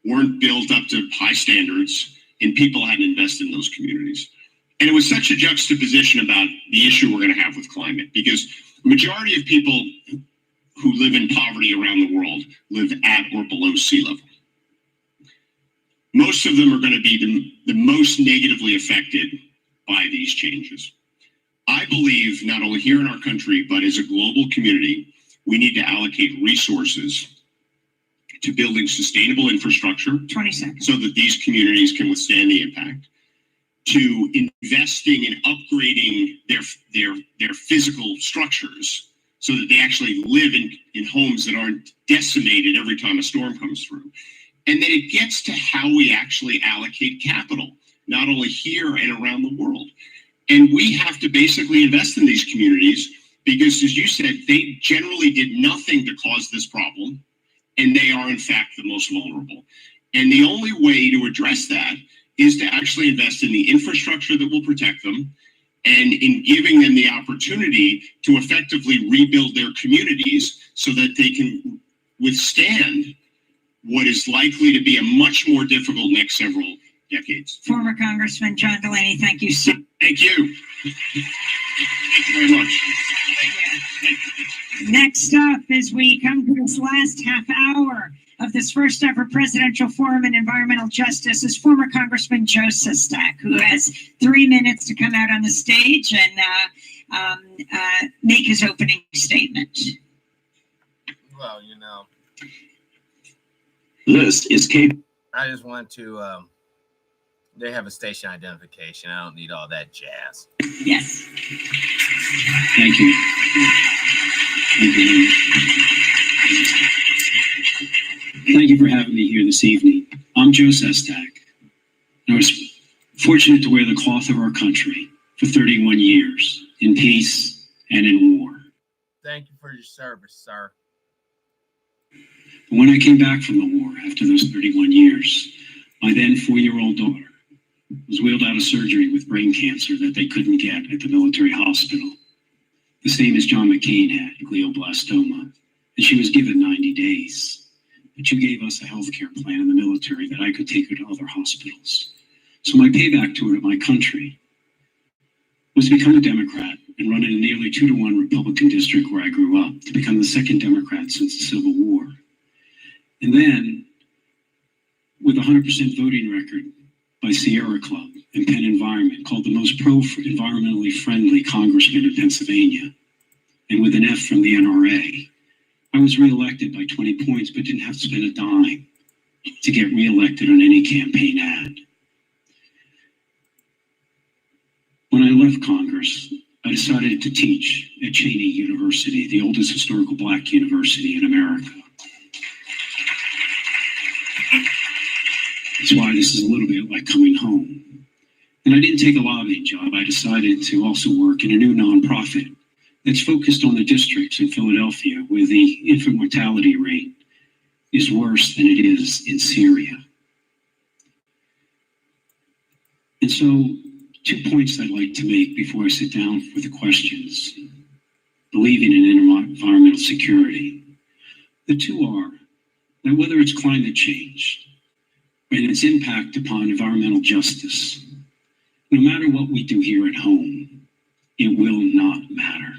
weren't built up to high standards and people hadn't invested in those communities. And it was such a juxtaposition about the issue we're going to have with climate, because the majority of people who live in poverty around the world live at or below sea level. Most of them are going to be the most negatively affected by these changes. I believe not only here in our country, but as a global community, we need to allocate resources to building sustainable infrastructure 20 seconds. so that these communities can withstand the impact, to investing in upgrading their physical structures so that they actually live in homes that aren't decimated every time a storm comes through. And then it gets to how we actually allocate capital, not only here and around the world. And we have to basically invest in these communities because, as you said, they generally did nothing to cause this problem, and they are, in fact, the most vulnerable. And the only way to address that is to actually invest in the infrastructure that will protect them and in giving them the opportunity to effectively rebuild their communities so that they can withstand what is likely to be a much more difficult next several decades. Former Congressman John Delaney, thank you so much. Thank you. Thank you very much. Next up, as we come to this last half hour of this first ever Presidential Forum on Environmental Justice, is former Congressman Joe Sestak, who has 3 minutes to come out on the stage and make his opening statement. Well, you know, This is Cape. I just want to, they have a station identification. I don't need all that jazz. Yes. Thank you. Thank you. Thank you for having me here this evening. I'm Joe Sestak. I was fortunate to wear the cloth of our country for 31 years, in peace and in war. Thank you for your service, sir. But when I came back from the war after those 31 years, my then 4-year-old daughter was wheeled out of surgery with brain cancer that they couldn't get at the military hospital. The same as John McCain had, glioblastoma, and she was given 90 days. But you gave us a healthcare plan in the military that I could take her to other hospitals. So my payback to her, to my country, was to become a Democrat and run in a nearly 2-to-1 Republican district where I grew up, to become the second Democrat since the Civil War. And then, with a 100% voting record by Sierra Club and Penn Environment, called the most pro-environmentally friendly congressman in Pennsylvania, and with an F from the NRA, I was reelected by 20 points, but didn't have to spend a dime to get reelected on any campaign ad. When I left Congress, I decided to teach at Cheney University, the oldest historical Black university in America. That's why this is a little bit like coming home. And I didn't take a lobbying job. I decided to also work in a new nonprofit that's focused on the districts in Philadelphia where the infant mortality rate is worse than it is in Syria. And so, 2 points I'd like to make before I sit down for the questions. Believing in environmental security. The two are that whether it's climate change and its impact upon environmental justice, no matter what we do here at home, it will not matter.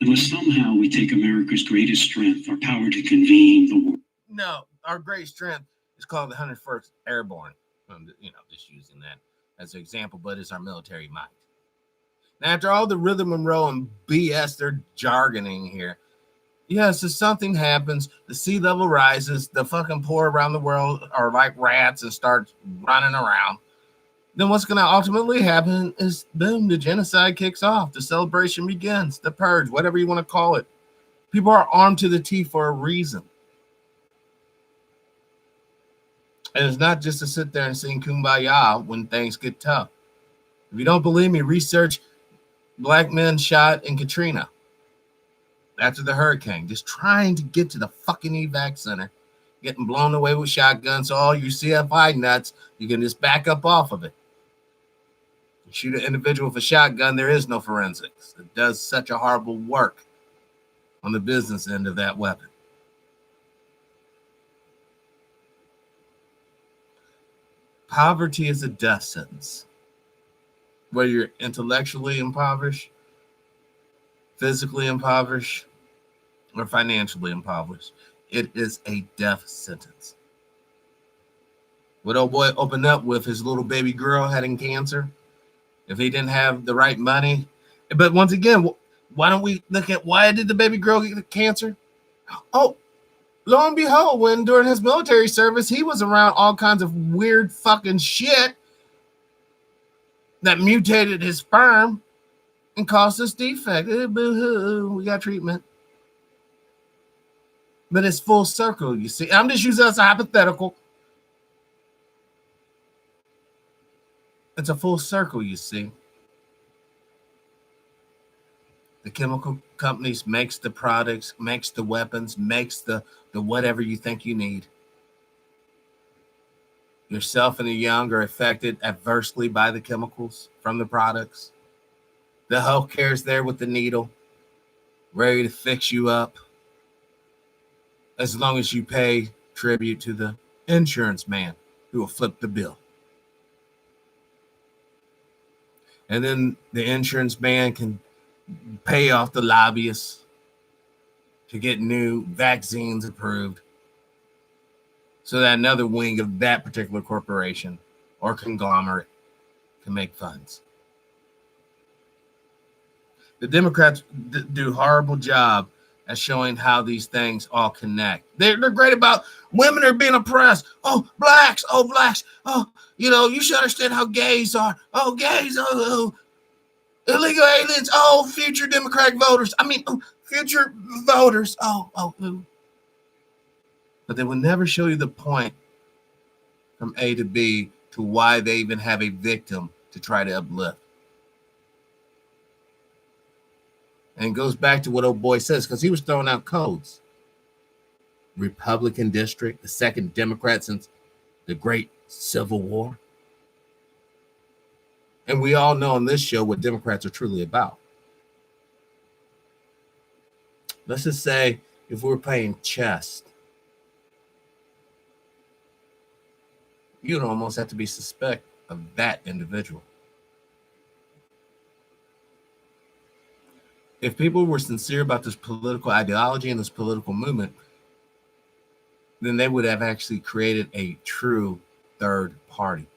Unless somehow we take America's greatest strength, our power to convene the world. No, our great strength is called the 101st Airborne. Just using that as an example, but it's our military might. Now, after all the Rhythm Monroe and BS they're jargoning here, yes, if something happens, the sea level rises, the fucking poor around the world are like rats and start running around, then what's going to ultimately happen is, boom, the genocide kicks off. The celebration begins, the purge, whatever you want to call it. People are armed to the teeth for a reason. And it's not just to sit there and sing Kumbaya when things get tough. If you don't believe me, research black men shot in Katrina after the hurricane, just trying to get to the fucking evac center getting blown away with shotguns. So all you CFI nuts, you can just back up off of it. You shoot an individual with a shotgun, there is no forensics. It does such a horrible work on the business end of that weapon. Poverty is a death sentence. Whether you're intellectually impoverished, physically impoverished, or financially impoverished, it is a death sentence. What old boy opened up with his little baby girl having cancer, if he didn't have the right money. But once again, why don't we look at why did the baby girl get cancer? Oh, lo and behold, when during his military service, he was around all kinds of weird fucking shit that mutated his sperm and caused this defect. Boo-hoo, we got treatment. But it's full circle, you see. I'm just using it as a hypothetical. It's a full circle, you see. The chemical companies makes the products, makes the weapons, makes the whatever you think you need. Yourself and the young are affected adversely by the chemicals from the products. The healthcare is there with the needle, ready to fix you up. As long as you pay tribute to the insurance man who will flip the bill. And then the insurance man can pay off the lobbyists to get new vaccines approved so that another wing of that particular corporation or conglomerate can make funds. The Democrats do a horrible job at showing how these things all connect. They're great about women are being oppressed. Oh, blacks. Oh, you should understand how gays are. Oh, gays. Oh, illegal aliens. Oh, future Democratic voters. Future voters. Oh. But they will never show you the point from A to B to why they even have a victim to try to uplift. And it goes back to what old boy says, because he was throwing out codes. Republican district, the second Democrat since the Great Civil War. And we all know on this show what Democrats are truly about. Let's just say if we were playing chess, you'd almost have to be suspect of that individual. If people were sincere about this political ideology and this political movement, then they would have actually created a true third party.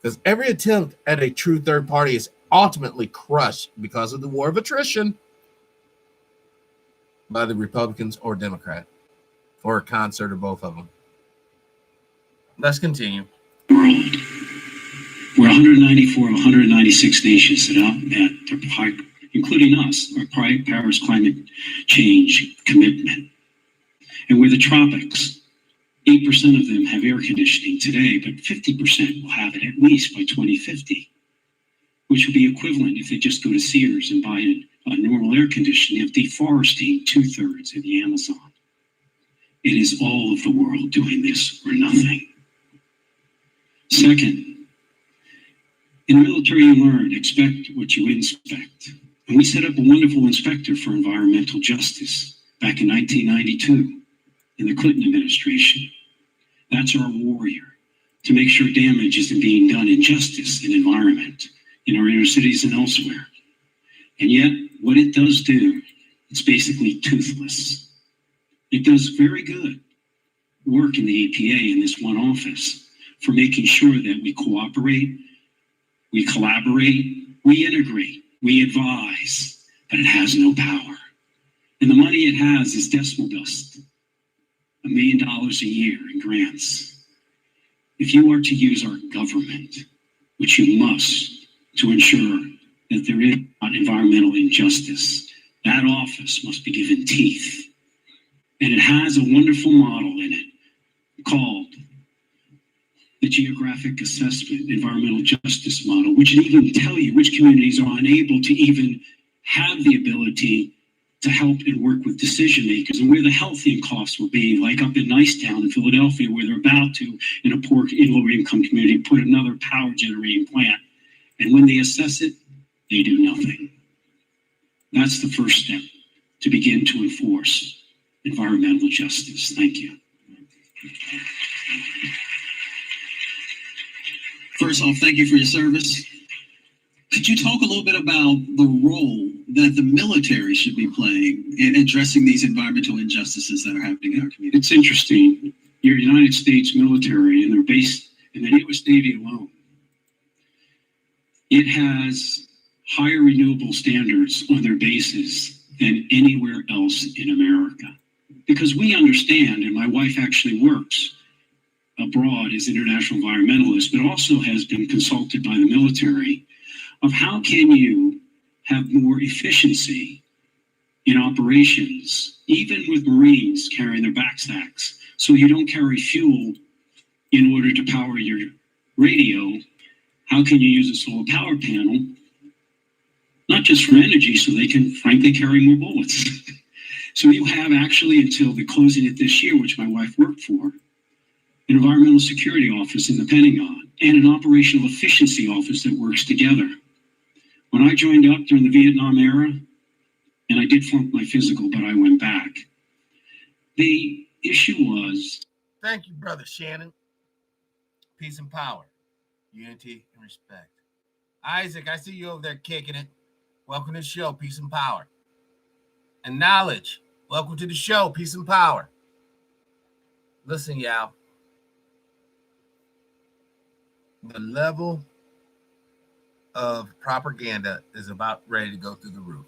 Because every attempt at a true third party is ultimately crushed because of the war of attrition by the Republicans or Democrat, or a concert of both of them. Let's continue. World, where 194 of 196 nations that out met their including us, our Paris climate change commitment. And where the tropics, 8% of them have air conditioning today, but 50% will have it at least by 2050, which would be equivalent if they just go to Sears and buy a normal air conditioning of deforesting 2/3 of the Amazon. It is all of the world doing this or nothing. Second, in the military you learn, expect what you inspect. And we set up a wonderful inspector for environmental justice back in 1992 in the Clinton administration. That's our warrior to make sure damage isn't being done in justice and environment in our inner cities and elsewhere. And yet, what it does do, it's basically toothless. It does very good work in the EPA in this one office for making sure that we cooperate, we collaborate, we integrate, we advise, but it has no power. And the money it has is decimal dust, $1 million a year in grants. If you are to use our government, which you must, to ensure that there is not environmental injustice, that office must be given teeth. And it has a wonderful model in it called the Geographic Assessment Environmental Justice Model, which can even tell you which communities are unable to even have the ability to help and work with decision makers and where the health costs will be, like up in Nicetown in Philadelphia, where they're about to, in a poor, lower income community, put another power generating plant. And when they assess it, they do nothing. That's the first step to begin to enforce environmental justice. Thank you. First off, thank you for your service. Could you talk a little bit about the role that the military should be playing in addressing these environmental injustices that are happening in our community? It's interesting. Your United States military, and they're based in the U.S. Navy alone, it has higher renewable standards on their bases than anywhere else in America. Because we understand, and my wife actually works abroad as international environmentalist, but also has been consulted by the military of how can you have more efficiency in operations, even with Marines carrying their backsacks, so you don't carry fuel in order to power your radio. How can you use a solar power panel, not just for energy, so they can frankly carry more bullets? So you have actually, until the closing of this year, which my wife worked for, an environmental security office in the Pentagon and an operational efficiency office that works together. When I joined up during the Vietnam era, and I did flunk my physical, but I went back, the issue was... Thank you, Brother Shannon. Peace and power, unity and respect. Isaac, I see you over there kicking it. Welcome to the show, peace and power. And knowledge, welcome to the show, peace and power. Listen, y'all. The level of propaganda is about ready to go through the roof.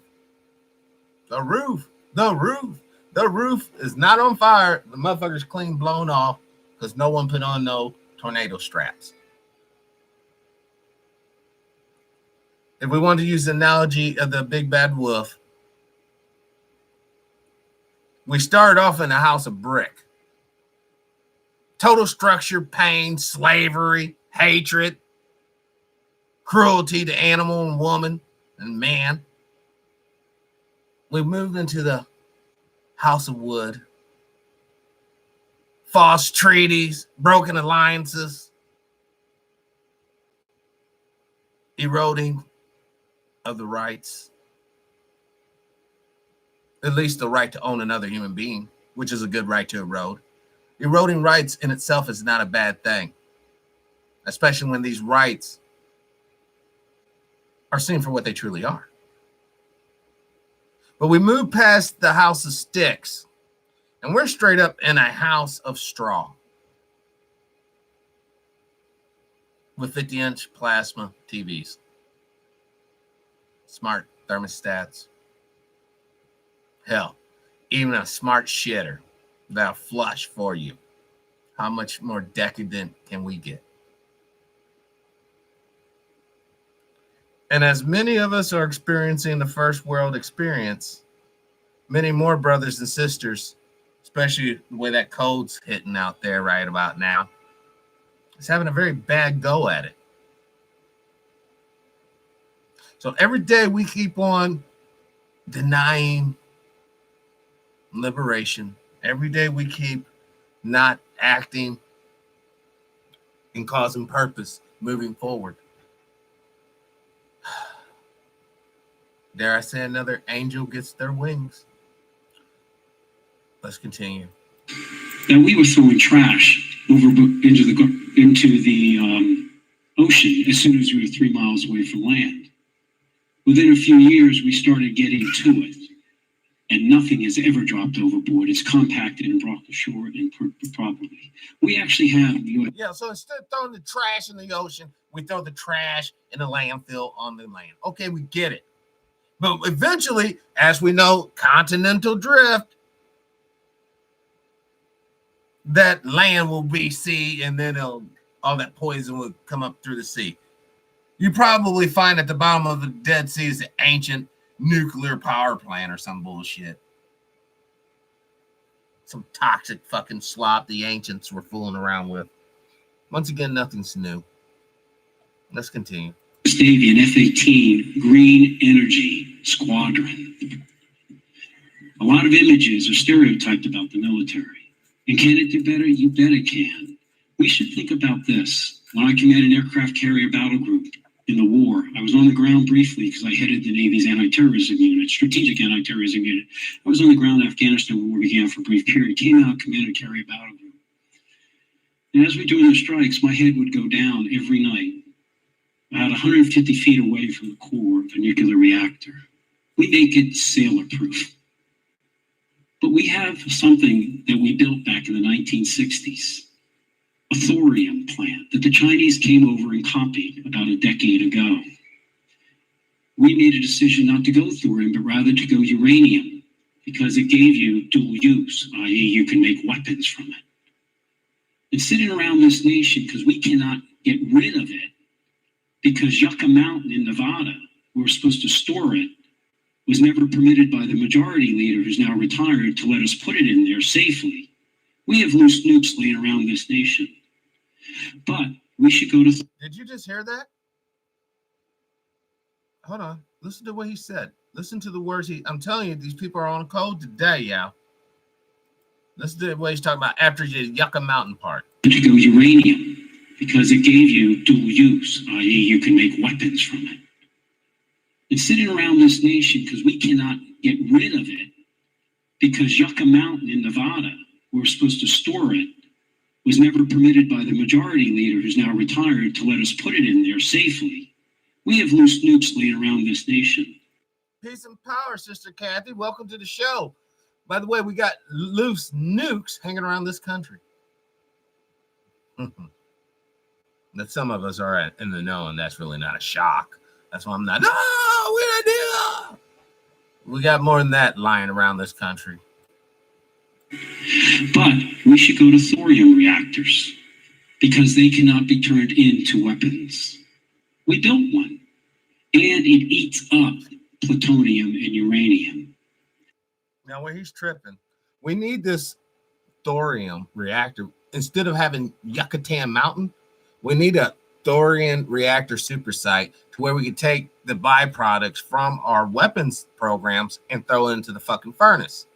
The roof is not on fire. The motherfucker's clean blown off because no one put on no tornado straps. If we want to use the analogy of the big bad wolf, we started off in a house of brick. Total structure, pain, slavery, hatred, cruelty to animal and woman and man. We moved into the house of wood. False treaties, broken alliances, eroding of the rights, at least the right to own another human being, which is a good right to erode. Eroding rights in itself is not a bad thing, especially when these rights are seen for what they truly are. But we move past the house of sticks, and we're straight up in a house of straw with 50-inch plasma TVs, smart thermostats, hell, even a smart shitter that'll flush for you. How much more decadent can we get? And as many of us are experiencing the first world experience, many more brothers and sisters, especially the way that code's hitting out there right about now, is having a very bad go at it. So every day we keep on denying liberation. Every day we keep not acting and causing purpose moving forward. Dare I say another angel gets their wings? Let's continue. That we were throwing trash over into the ocean as soon as we were 3 miles away from land. Within a few years, we started getting to it, and nothing has ever dropped overboard. It's compacted and brought to shore and properly. We actually have... Yeah, so instead of throwing the trash in the ocean, we throw the trash in a landfill on the land. Okay, we get it. But eventually, as we know, continental drift, that land will be sea, and then all that poison will come up through the sea. You probably find at the bottom of the Dead Sea is an ancient nuclear power plant or some bullshit. Some toxic fucking slop the ancients were fooling around with. Once again, nothing's new. Let's continue. Navy and F-18 Green Energy Squadron. A lot of images are stereotyped about the military. And can it do better? You bet it can. We should think about this. When I commanded an aircraft carrier battle group in the war, I was on the ground briefly because I headed the Navy's anti-terrorism unit, strategic anti-terrorism unit. I was on the ground in Afghanistan when the war began for a brief period. Came out, commanded a carrier battle group. And as we were doing the strikes, my head would go down every night, about 150 feet away from the core of a nuclear reactor. We make it sailor-proof. But we have something that we built back in the 1960s, a thorium plant that the Chinese came over and copied about a decade ago. We made a decision not to go thorium, but rather to go uranium, because it gave you dual use, i.e. you can make weapons from it. And sitting around this nation, because we cannot get rid of it, because Yucca Mountain in Nevada, where we're supposed to store it, was never permitted by the majority leader who's now retired to let us put it in there safely. We have loose nukes laying around this nation. But we should go to... Did you just hear that? Hold on. Listen to what he said. Listen to the words I'm telling you, these people are on code today, yeah. Listen to what he's talking about after the Yucca Mountain part. To go uranium, because it gave you dual use, i.e. you can make weapons from it. And sitting around this nation, because we cannot get rid of it, because Yucca Mountain in Nevada, where we're supposed to store it, was never permitted by the majority leader who's now retired to let us put it in there safely. We have loose nukes laying around this nation. Peace and power, Sister Kathy. Welcome to the show. By the way, we got loose nukes hanging around this country. That some of us are in the know, and that's really not a shock. That's why I'm not. No, we're not. We got more than that lying around this country. But we should go to thorium reactors because they cannot be turned into weapons. We built one, and it eats up plutonium and uranium. Now, where he's tripping, we need this thorium reactor. Instead of having Yucatan Mountain, we need a thorium reactor super site to where we can take the byproducts from our weapons programs and throw it into the fucking furnace.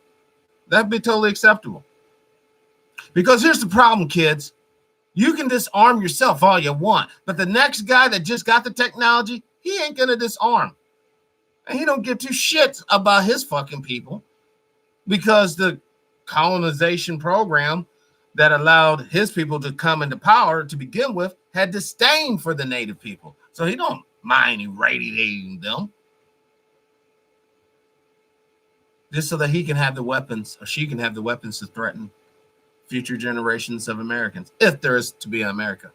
That'd be totally acceptable. Because here's the problem, kids. You can disarm yourself all you want, but the next guy that just got the technology, he ain't gonna disarm. And he don't give two shits about his fucking people, because the colonization program that allowed his people to come into power to begin with had disdain for the native people. So he don't mind irradiating them, just so that he can have the weapons, or she can have the weapons to threaten future generations of Americans, if there is to be an America,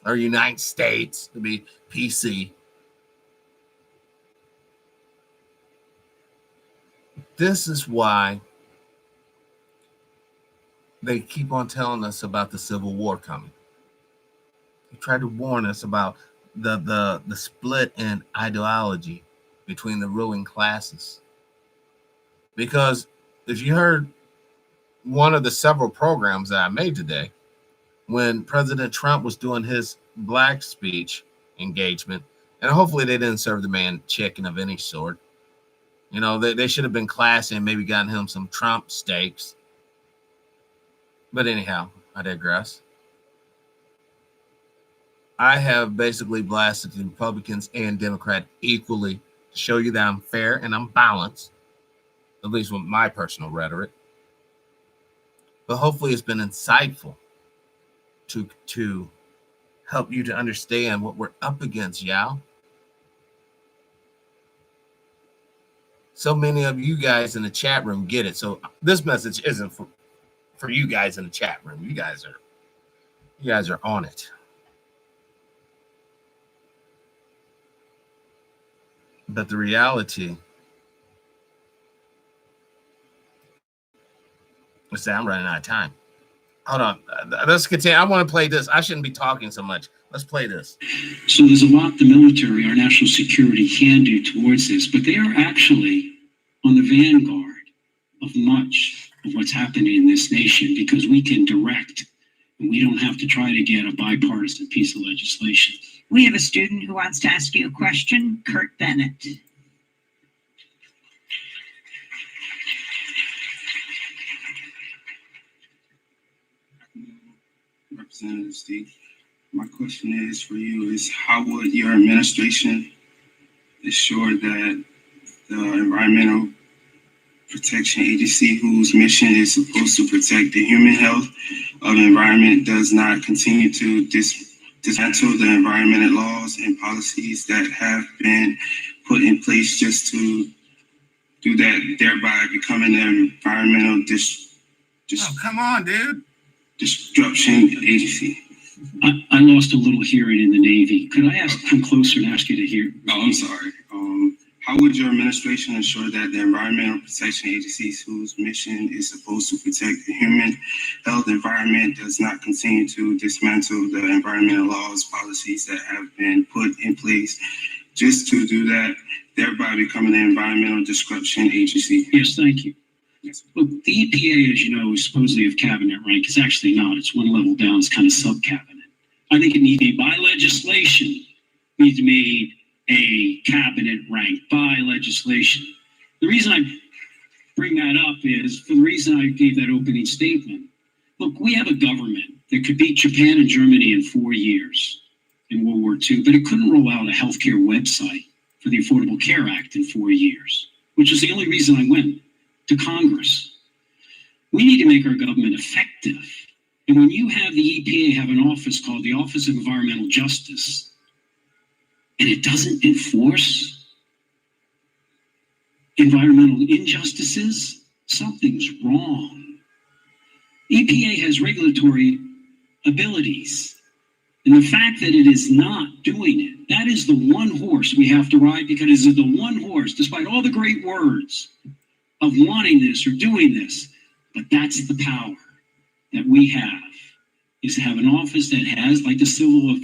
or United States to be PC. This is why they keep on telling us about the Civil War coming. They try to warn us about the split in ideology between the ruling classes. Because if you heard one of the several programs that I made today, when President Trump was doing his black speech engagement, and hopefully they didn't serve the man chicken of any sort. You know, they should have been classy and maybe gotten him some Trump steaks. But anyhow, I digress. I have basically blasted the Republicans and Democrats equally to show you that I'm fair and I'm balanced, at least with my personal rhetoric. But hopefully it's been insightful to help you to understand what we're up against, y'all. So many of you guys in the chat room get it. So this message isn't for you guys in the chat room. You guys are on it. But the reality is that I'm running out of time. Hold on. Let's continue. I want to play this. I shouldn't be talking so much. Let's play this. So there's a lot the military, our national security can do towards this, but they are actually on the vanguard of much of what's happening in this nation because we can direct and we don't have to try to get a bipartisan piece of legislation. We have a student who wants to ask you a question, Kurt Bennett. Representative Steve. My question is for you is how would your administration ensure that the Environmental Protection Agency, whose mission is supposed to protect the human health of the environment, does not continue to dismantle the environmental laws and policies that have been put in place just to do that, thereby becoming an environmental Oh, come on, dude. destruction agency? I lost a little hearing in the Navy. Could I come closer and ask you to hear? Oh, I'm sorry. How would your administration ensure that the Environmental Protection Agencies, whose mission is supposed to protect the human health environment, does not continue to dismantle the environmental laws, policies that have been put in place just to do that, thereby becoming an environmental destruction agency? Yes, thank you. Yes. Look, the EPA, as you know, is supposedly of cabinet rank. It's actually not. It's one level down. It's kind of sub-cabinet. I think it needs to be by legislation, needs to be a cabinet rank by legislation. The reason I bring that up is for the reason I gave that opening statement. Look, we have a government that could beat Japan and Germany in 4 years in World War II, but it couldn't roll out a healthcare website for the Affordable Care Act in 4 years, which is the only reason I went to Congress. We need to make our government effective. And when you have the EPA have an office called the Office of Environmental Justice, and it doesn't enforce environmental injustices, something's wrong. EPA has regulatory abilities. And the fact that it is not doing it, that is the one horse we have to ride, because it is the one horse, despite all the great words of wanting this or doing this, but that's the power that we have, is to have an office that has, like the Civil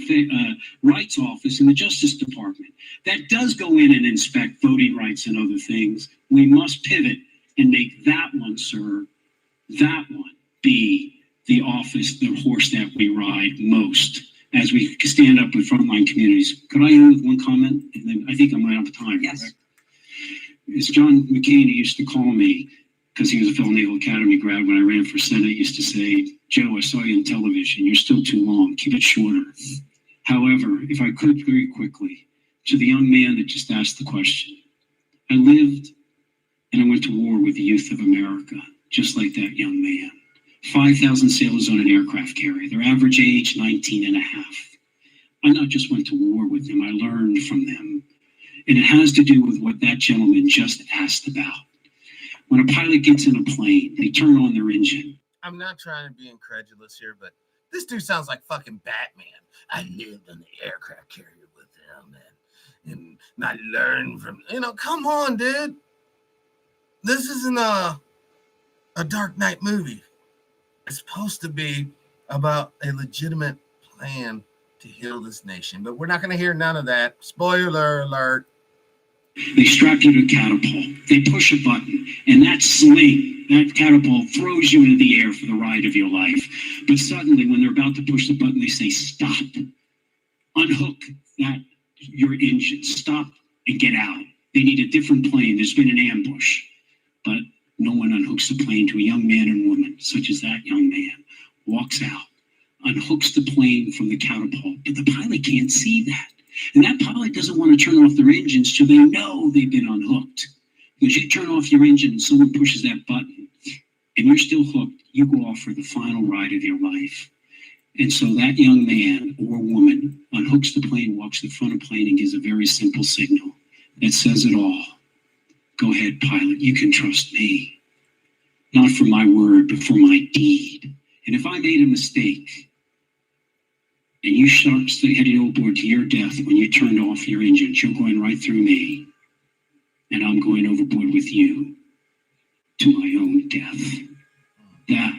Rights Office in the Justice Department, that does go in and inspect voting rights and other things. We must pivot and make that one, sir, that one be the office, the horse that we ride most as we stand up with frontline communities. Could I end with one comment? And then I think I'm right out of time. Yes. Correct? It's John McCain, who used to call me, because he was a fellow Naval Academy grad when I ran for Senate, used to say, Joe, I saw you on television. You're still too long. Keep it shorter. However, if I could very quickly, to the young man that just asked the question, I lived and I went to war with the youth of America, just like that young man. 5,000 sailors on an aircraft carrier. Their average age, 19 and a half. I not just went to war with them, I learned from them. And it has to do with what that gentleman just asked about. When a pilot gets in a plane, they turn on their engine. I'm not trying to be incredulous here, but this dude sounds like fucking Batman. I lived on the aircraft carrier with him, and I learned from, come on, dude. This isn't a Dark Knight movie. It's supposed to be about a legitimate plan to heal this nation, but we're not going to hear none of that. Spoiler alert. They strap you to a catapult. They push a button, and that sling, that catapult throws you into the air for the ride of your life. But suddenly, when they're about to push the button, they say, stop. Unhook your engine. Stop and get out. They need a different plane. There's been an ambush. But no one unhooks the plane to a young man and woman, such as that young man. Walks out, unhooks the plane from the catapult, but the pilot can't see that. And that pilot doesn't want to turn off their engines till they know they've been unhooked. Because you turn off your engine and someone pushes that button and you're still hooked, you go off for the final ride of your life. And so that young man or woman unhooks the plane, walks to the front of the plane, and gives a very simple signal that says it all. Go ahead, pilot, you can trust me. Not for my word, but for my deed. And if I made a mistake, and you start heading overboard to your death when you turned off your engines, you're going right through me, and I'm going overboard with you to my own death. That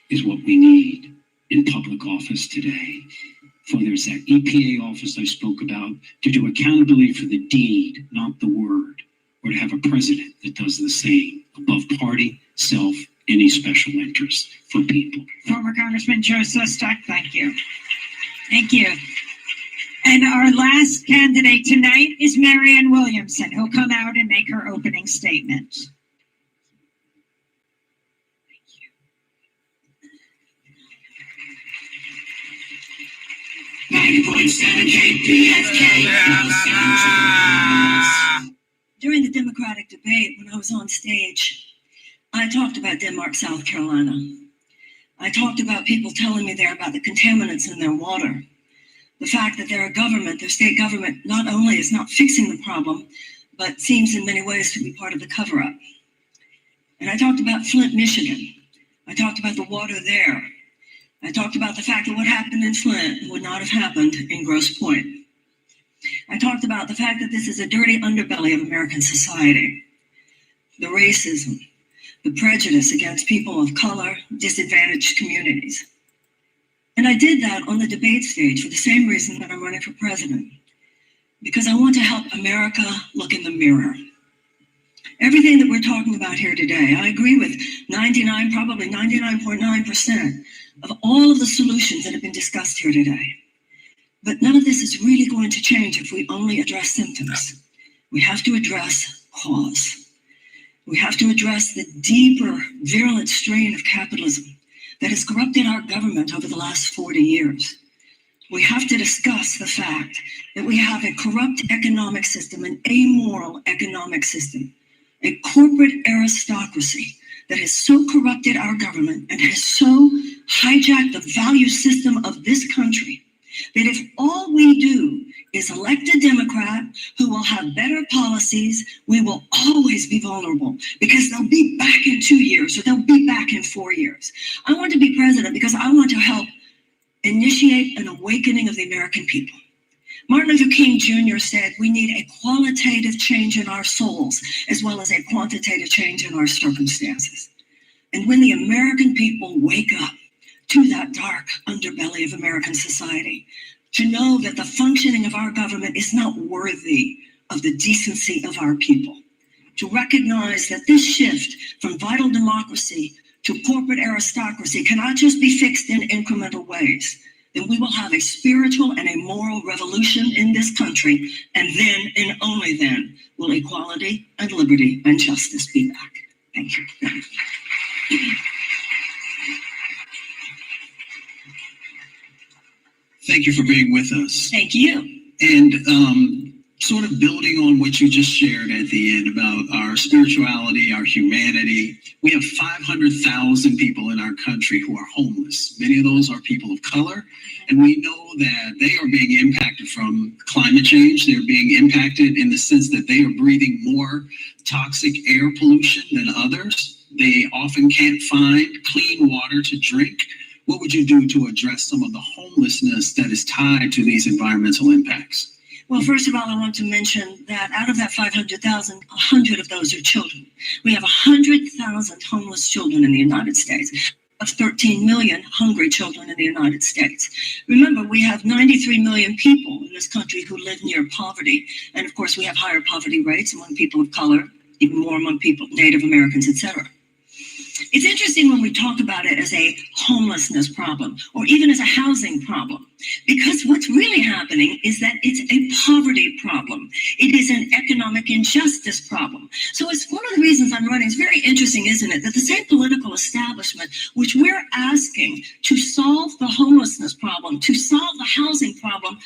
is what we need in public office today. For there's that EPA office I spoke about to do accountability for the deed, not the word, or to have a president that does the same, above party, self, any special interest for people. Former Congressman Joe Sestak, thank you. Thank you. And our last candidate tonight is Marianne Williamson, who'll come out and make her opening statement. During the Democratic debate, when I was on stage, I talked about Denmark, South Carolina. I talked about people telling me there about the contaminants in their water. The fact that their government, their state government, not only is not fixing the problem, but seems in many ways to be part of the cover-up. And I talked about Flint, Michigan. I talked about the water there. I talked about the fact that what happened in Flint would not have happened in Grosse Pointe. I talked about the fact that this is a dirty underbelly of American society. The racism, the prejudice against people of color, disadvantaged communities. And I did that on the debate stage for the same reason that I'm running for president. Because I want to help America look in the mirror. Everything that we're talking about here today, I agree with 99.9% of all of the solutions that have been discussed here today. But none of this is really going to change if we only address symptoms. We have to address cause. We have to address the deeper, virulent strain of capitalism that has corrupted our government over the last 40 years. We have to discuss the fact that we have a corrupt economic system, an amoral economic system, a corporate aristocracy that has so corrupted our government and has so hijacked the value system of this country that if all we do is elect a Democrat who will have better policies, we will always be vulnerable because they'll be back in 2 years or they'll be back in 4 years. I want to be president because I want to help initiate an awakening of the American people. Martin Luther King Jr. said we need a qualitative change in our souls as well as a quantitative change in our circumstances. And when the American people wake up to that dark underbelly of American society, to know that the functioning of our government is not worthy of the decency of our people, to recognize that this shift from vital democracy to corporate aristocracy cannot just be fixed in incremental ways, then we will have a spiritual and a moral revolution in this country, and then and only then will equality and liberty and justice be back. Thank you. Thank you for being with us. Thank you. And sort of building on what you just shared at the end about our spirituality, our humanity, we have 500,000 people in our country who are homeless. Many of those are people of color, and we know that they are being impacted from climate change. They're being impacted in the sense that they are breathing more toxic air pollution than others. They often can't find clean water to drink. What would you do to address some of the homelessness that is tied to these environmental impacts? Well, first of all, I want to mention that out of that 500,000, 100 of those are children. We have 100,000 homeless children in the United States, of 13 million hungry children in the United States. Remember, we have 93 million people in this country who live near poverty. And of course, we have higher poverty rates among people of color, even more among people, Native Americans, etc. It's interesting when we talk about it as a homelessness problem or even as a housing problem, because what's really happening is that it's a poverty problem. It is an economic injustice problem. So it's one of the reasons I'm running. It's very interesting, isn't it, that the same political establishment which we're asking to solve the homelessness problem, to solve the housing problem,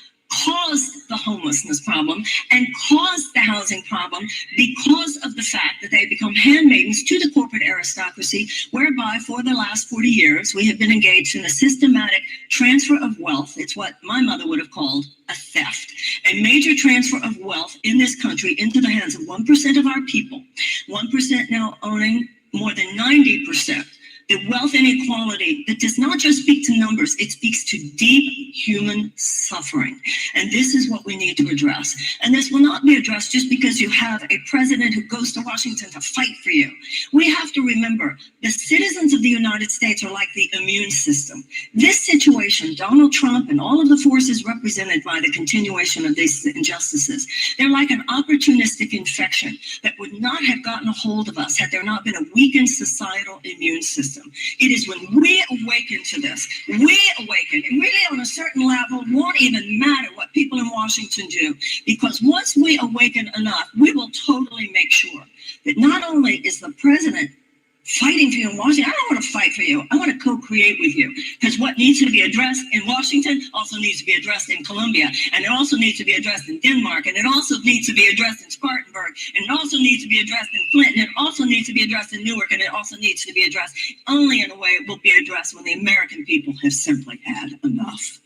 caused the homelessness problem and caused the housing problem because of the fact that they become handmaidens to the corporate aristocracy, whereby for the last 40 years we have been engaged in a systematic transfer of wealth. It's what my mother would have called a theft, a major transfer of wealth in this country into the hands of 1% of our people, 1% now owning more than 90%. The wealth inequality that does not just speak to numbers, it speaks to deep human suffering. And this is what we need to address. And this will not be addressed just because you have a president who goes to Washington to fight for you. We have to remember the citizens of the United States are like the immune system. This situation, Donald Trump and all of the forces represented by the continuation of these injustices, they're like an opportunistic infection that would not have gotten a hold of us had there not been a weakened societal immune system. It is when we awaken to this, we awaken, and really on a certain level won't even matter what people in Washington do, because once we awaken enough, we will totally make sure that not only is the president fighting for you in Washington, I don't want to fight for you. I want to co-create with you, because what needs to be addressed in Washington also needs to be addressed in Columbia, and it also needs to be addressed in Denmark, and it also needs to be addressed in Spartanburg, and it also needs to be addressed in Flint, and it also needs to be addressed in Newark, and it also needs to be addressed only in a way it will be addressed when the American people have simply had enough.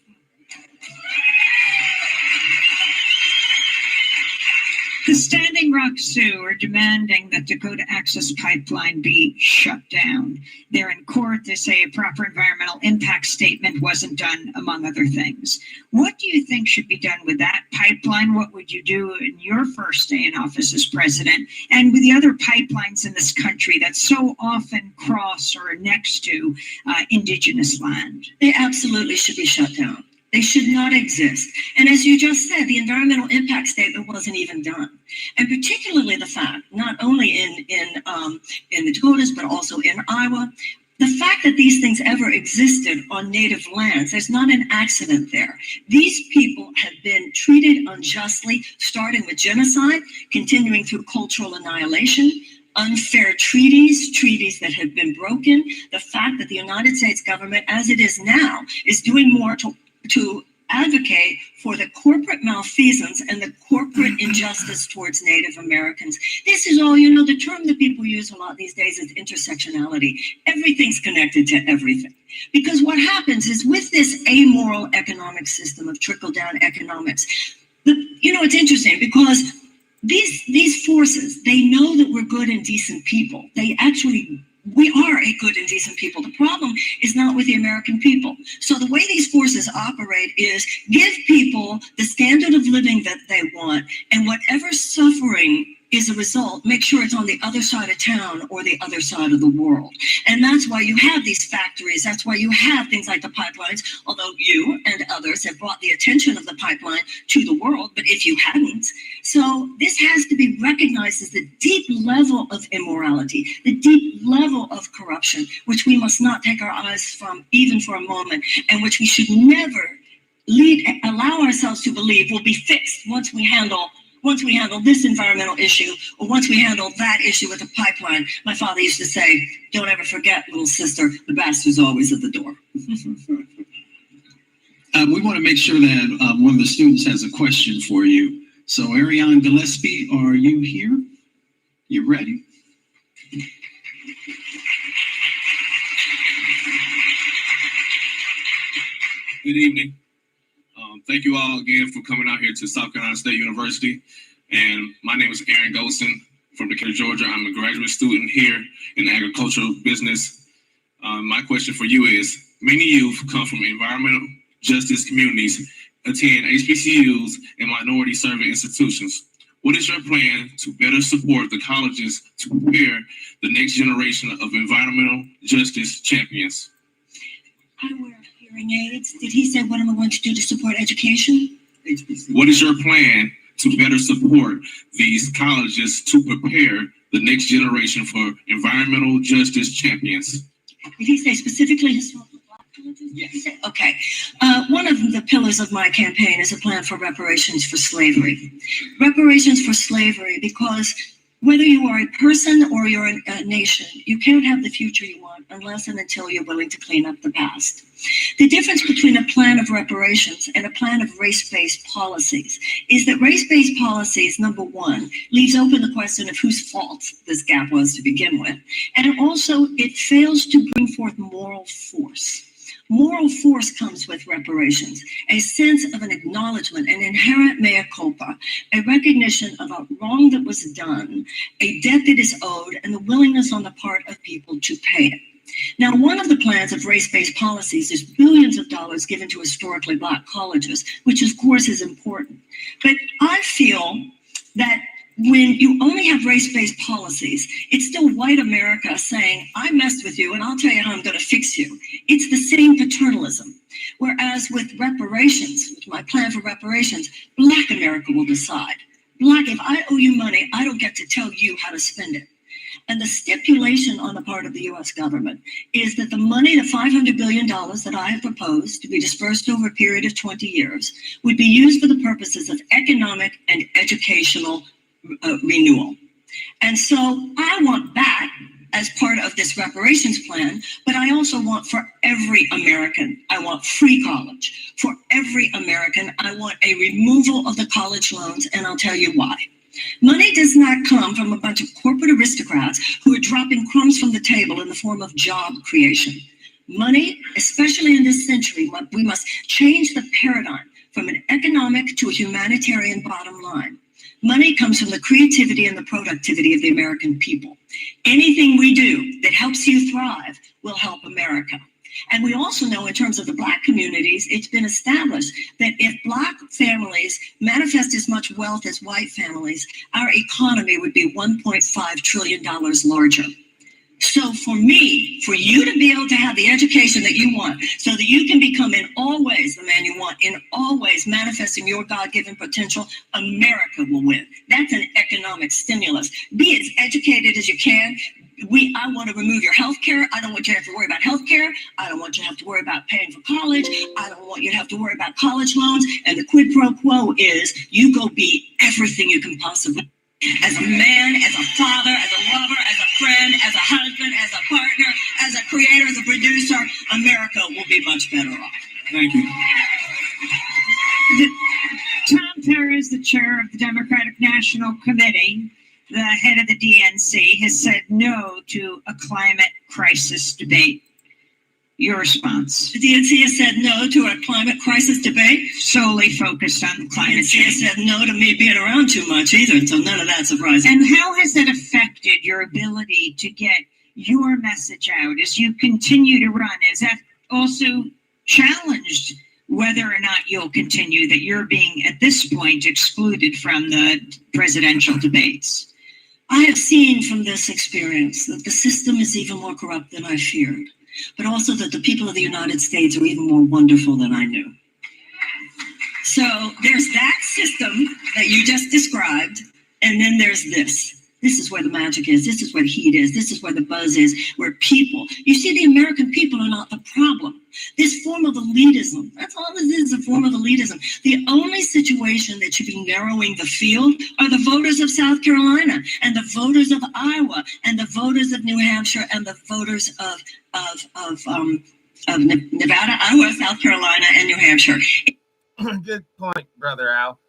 The Standing Rock Sioux are demanding that Dakota Access Pipeline be shut down. They're in court. They say a proper environmental impact statement wasn't done, among other things. What do you think should be done with that pipeline? What would you do in your first day in office as president? And with the other pipelines in this country that so often cross or are next to indigenous land? They absolutely should be shut down. They should not exist. And as you just said, the environmental impact statement wasn't even done. And particularly the fact, not only in the Dakotas, but also in Iowa, the fact that these things ever existed on native lands, there's not an accident there. These people have been treated unjustly, starting with genocide, continuing through cultural annihilation, unfair treaties that have been broken, the fact that the United States government, as it is now, is doing more to advocate for the corporate malfeasance and the corporate injustice towards Native Americans. This is all, the term that people use a lot these days is intersectionality. Everything's connected to everything. Because what happens is with this amoral economic system of trickle-down economics, it's interesting because these forces, they know that we're good and decent people. We are a good and decent people. The problem is not with the American people. So the way these forces operate is give people the standard of living that they want, and whatever suffering is a result, make sure it's on the other side of town or the other side of the world. And that's why you have these factories. That's why you have things like the pipelines, although you and others have brought the attention of the pipeline to the world, but if you hadn't. So this has to be recognized as the deep level of immorality, the deep level of corruption, which we must not take our eyes from even for a moment, and which we should never allow ourselves to believe will be fixed once we handle this environmental issue, or once we handle that issue with the pipeline. My father used to say, don't ever forget, little sister, the bastard's always at the door. We want to make sure that one of the students has a question for you. So Ariane Gillespie, are you here? You ready? Good evening. Thank you all again for coming out here to South Carolina State University. And my name is Aaron Golson from Decatur, Georgia. I'm a graduate student here in the agricultural business. My question for you is, many youth come from environmental justice communities, attend HBCUs and minority serving institutions. What is your plan to better support the colleges to prepare the next generation of environmental justice champions? I wear hearing aids. Did he say what am I going to do to support education? What is your plan to better support these colleges to prepare the next generation for environmental justice champions? Did he say specifically historically Black colleges? Yes. Okay. One of the pillars of my campaign is a plan for reparations for slavery. Reparations for slavery, because whether you are a person or you're a nation, you can't have the future you want unless and until you're willing to clean up the past. The difference between a plan of reparations and a plan of race-based policies is that race-based policies, number one, leaves open the question of whose fault this gap was to begin with. And also, it fails to bring forth moral force. Moral force comes with reparations, a sense of an acknowledgement, an inherent mea culpa, a recognition of a wrong that was done, a debt that is owed, and the willingness on the part of people to pay it. Now, one of the plans of race-based policies is billions of dollars given to historically Black colleges, which of course is important. But I feel that when you only have race-based policies, it's still white America saying, I messed with you and I'll tell you how I'm going to fix you. It's the same paternalism. Whereas with reparations, with my plan for reparations, Black America will decide. Black, if I owe you money, I don't get to tell you how to spend it. And the stipulation on the part of the U.S. government is that the money, the $500 billion that I have proposed to be dispersed over a period of 20 years, would be used for the purposes of economic and educational renewal. And so I want back as part of this reparations plan, but I also want for every American, I want free college. For every American, I want a removal of the college loans, and I'll tell you why. Money does not come from a bunch of corporate aristocrats who are dropping crumbs from the table in the form of job creation. Money, especially in this century, we must change the paradigm from an economic to a humanitarian bottom line. Money comes from the creativity and the productivity of the American people. Anything we do that helps you thrive will help America. And we also know in terms of the Black communities, it's been established that if Black families manifest as much wealth as white families, our economy would be $1.5 trillion larger. So for me, for you to be able to have the education that you want, so that you can become in all ways the man you want, in all ways manifesting your God-given potential, America will win. That's an economic stimulus. Be as educated as you can. I want to remove your health care. I don't want you to have to worry about health care. I don't want you to have to worry about paying for college. I don't want you to have to worry about college loans. And the quid pro quo is you go be everything you can possibly be. As a man, as a father, as a lover, as a friend, as a husband, as a partner, as a creator, as a producer, America will be much better off. Thank you. Tom Perez, the chair of the Democratic National Committee, the head of the DNC, has said no to a climate crisis debate. Your response? The DNC has said no to a climate crisis debate. Solely focused on climate DNC has change. said no to me being around too much either, so none of that surprises me. And how has that affected your ability to get your message out as you continue to run? Is that also challenged whether or not you'll continue, that you're being, at this point, excluded from the presidential debates? I have seen from this experience that the system is even more corrupt than I feared, but also that the people of the United States are even more wonderful than I knew. So there's that system that you just described, and then there's this. This is where the magic is. This is where the heat is. This is where the buzz is, where people, you see, the American people are not the problem. This form of elitism, that's all this is, a form of elitism. The only situation that should be narrowing the field are the voters of South Carolina and the voters of Iowa and the voters of New Hampshire and the voters of Nevada, Iowa, South Carolina, and New Hampshire. Good point, Brother Al.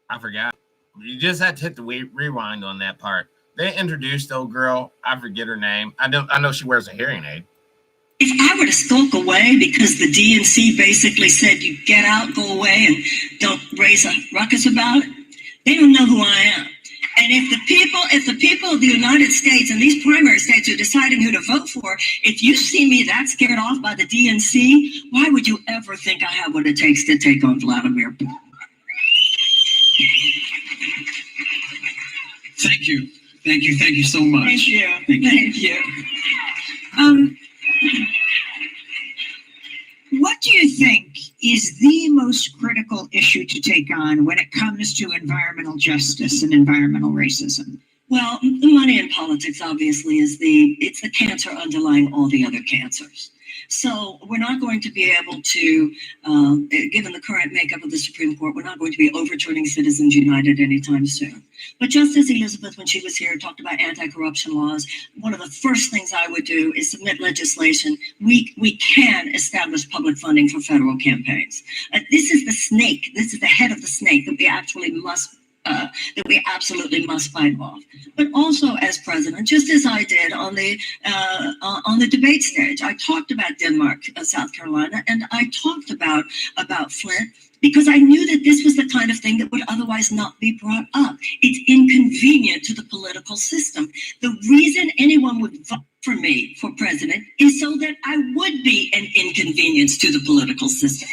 I forgot. You just had to hit the rewind on that part. They introduced the old girl. I forget her name. I know she wears a hearing aid. If I were to skulk away because the DNC basically said you get out, go away, and don't raise a ruckus about it, they don't know who I am. And if the people of the United States and these primary states are deciding who to vote for, if you see me that scared off by the DNC, why would you ever think I have what it takes to take on Vladimir Putin? Thank you. Thank you. Thank you so much. Thank you. Thank you. What do you think is the most critical issue to take on when it comes to environmental justice and environmental racism? Well, the money in politics obviously is it's the cancer underlying all the other cancers. So we're not going to be able to, given the current makeup of the Supreme Court, we're not going to be overturning Citizens United anytime soon. But just as Elizabeth, when she was here, talked about anti-corruption laws, one of the first things I would do is submit legislation. We can establish public funding for federal campaigns. This is the snake. This is the head of the snake that we actually must that we absolutely must fight off. But also as president, just as I did on the debate stage, I talked about Denmark, South Carolina, and I talked about Flint, because I knew that this was the kind of thing that would otherwise not be brought up. It's inconvenient to the political system. The reason anyone would vote for me for president is so that I would be an inconvenience to the political system.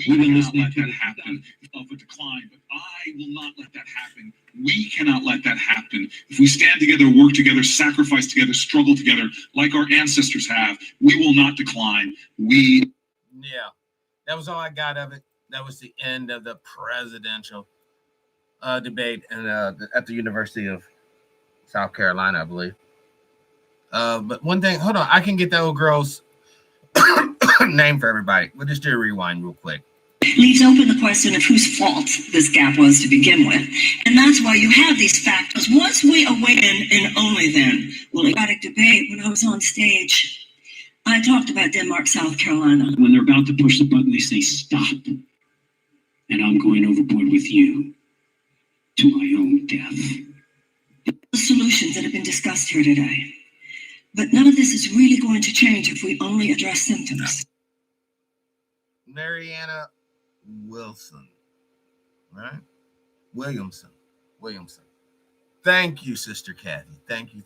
We will not let that happen of a decline, but I will not let that happen. We cannot let that happen. If we stand together, work together, sacrifice together, struggle together, like our ancestors have, we will not decline. Yeah, that was all I got of it. That was the end of the presidential debate at the University of South Carolina, I believe. But one thing, hold on, I can get that old girl's name for everybody. We'll just do a rewind real quick. leaves open the question of whose fault this gap was to begin with. And that's why you have these factors. Once we awaken, and only then will democratic debate. When I was on stage, I talked about Denmark, South Carolina. When they're about to push the button, they say, stop. And I'm going overboard with you to my own death. The solutions that have been discussed here today. But none of this is really going to change if we only address symptoms. Mariana Wilson, right? Williamson. Thank you, Sister Kathy. Thank you.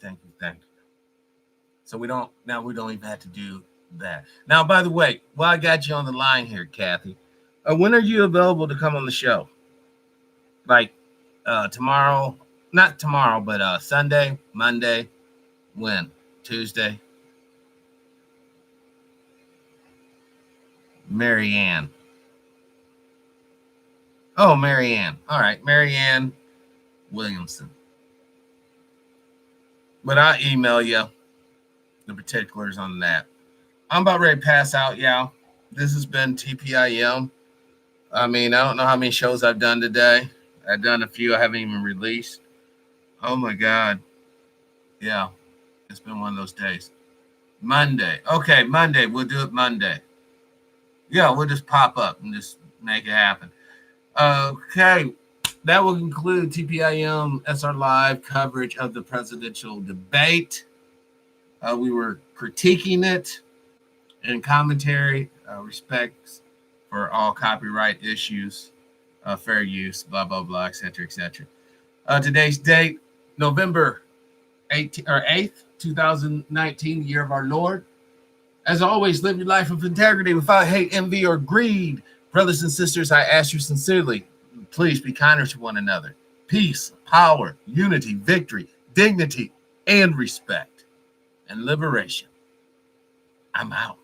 So we don't even have to do that. Now, by the way, while I got you on the line here, Kathy, when are you available to come on the show? Like tomorrow, not tomorrow, but Sunday, Monday, when? Tuesday? Marianne. Oh, Marianne. All right, Marianne Williamson. But I'll email you the particulars on that. I'm about ready to pass out, y'all. This has been TPIM. I mean, I don't know how many shows I've done today. I've done a few I haven't even released. Oh, my God. Yeah, it's been one of those days. Monday. Okay, Monday. We'll do it Monday. Yeah, we'll just pop up and just make it happen. Okay, that will conclude TPIM SR Live coverage of the presidential debate. We were critiquing it in commentary, respects for all copyright issues, fair use, blah, blah, blah, etc., etc. Today's date, November 8th, 2019, year of our Lord. As always, live your life with integrity without hate, envy, or greed. Brothers and sisters, I ask you sincerely, please be kinder to one another. Peace, power, unity, victory, dignity, and respect, and liberation. I'm out.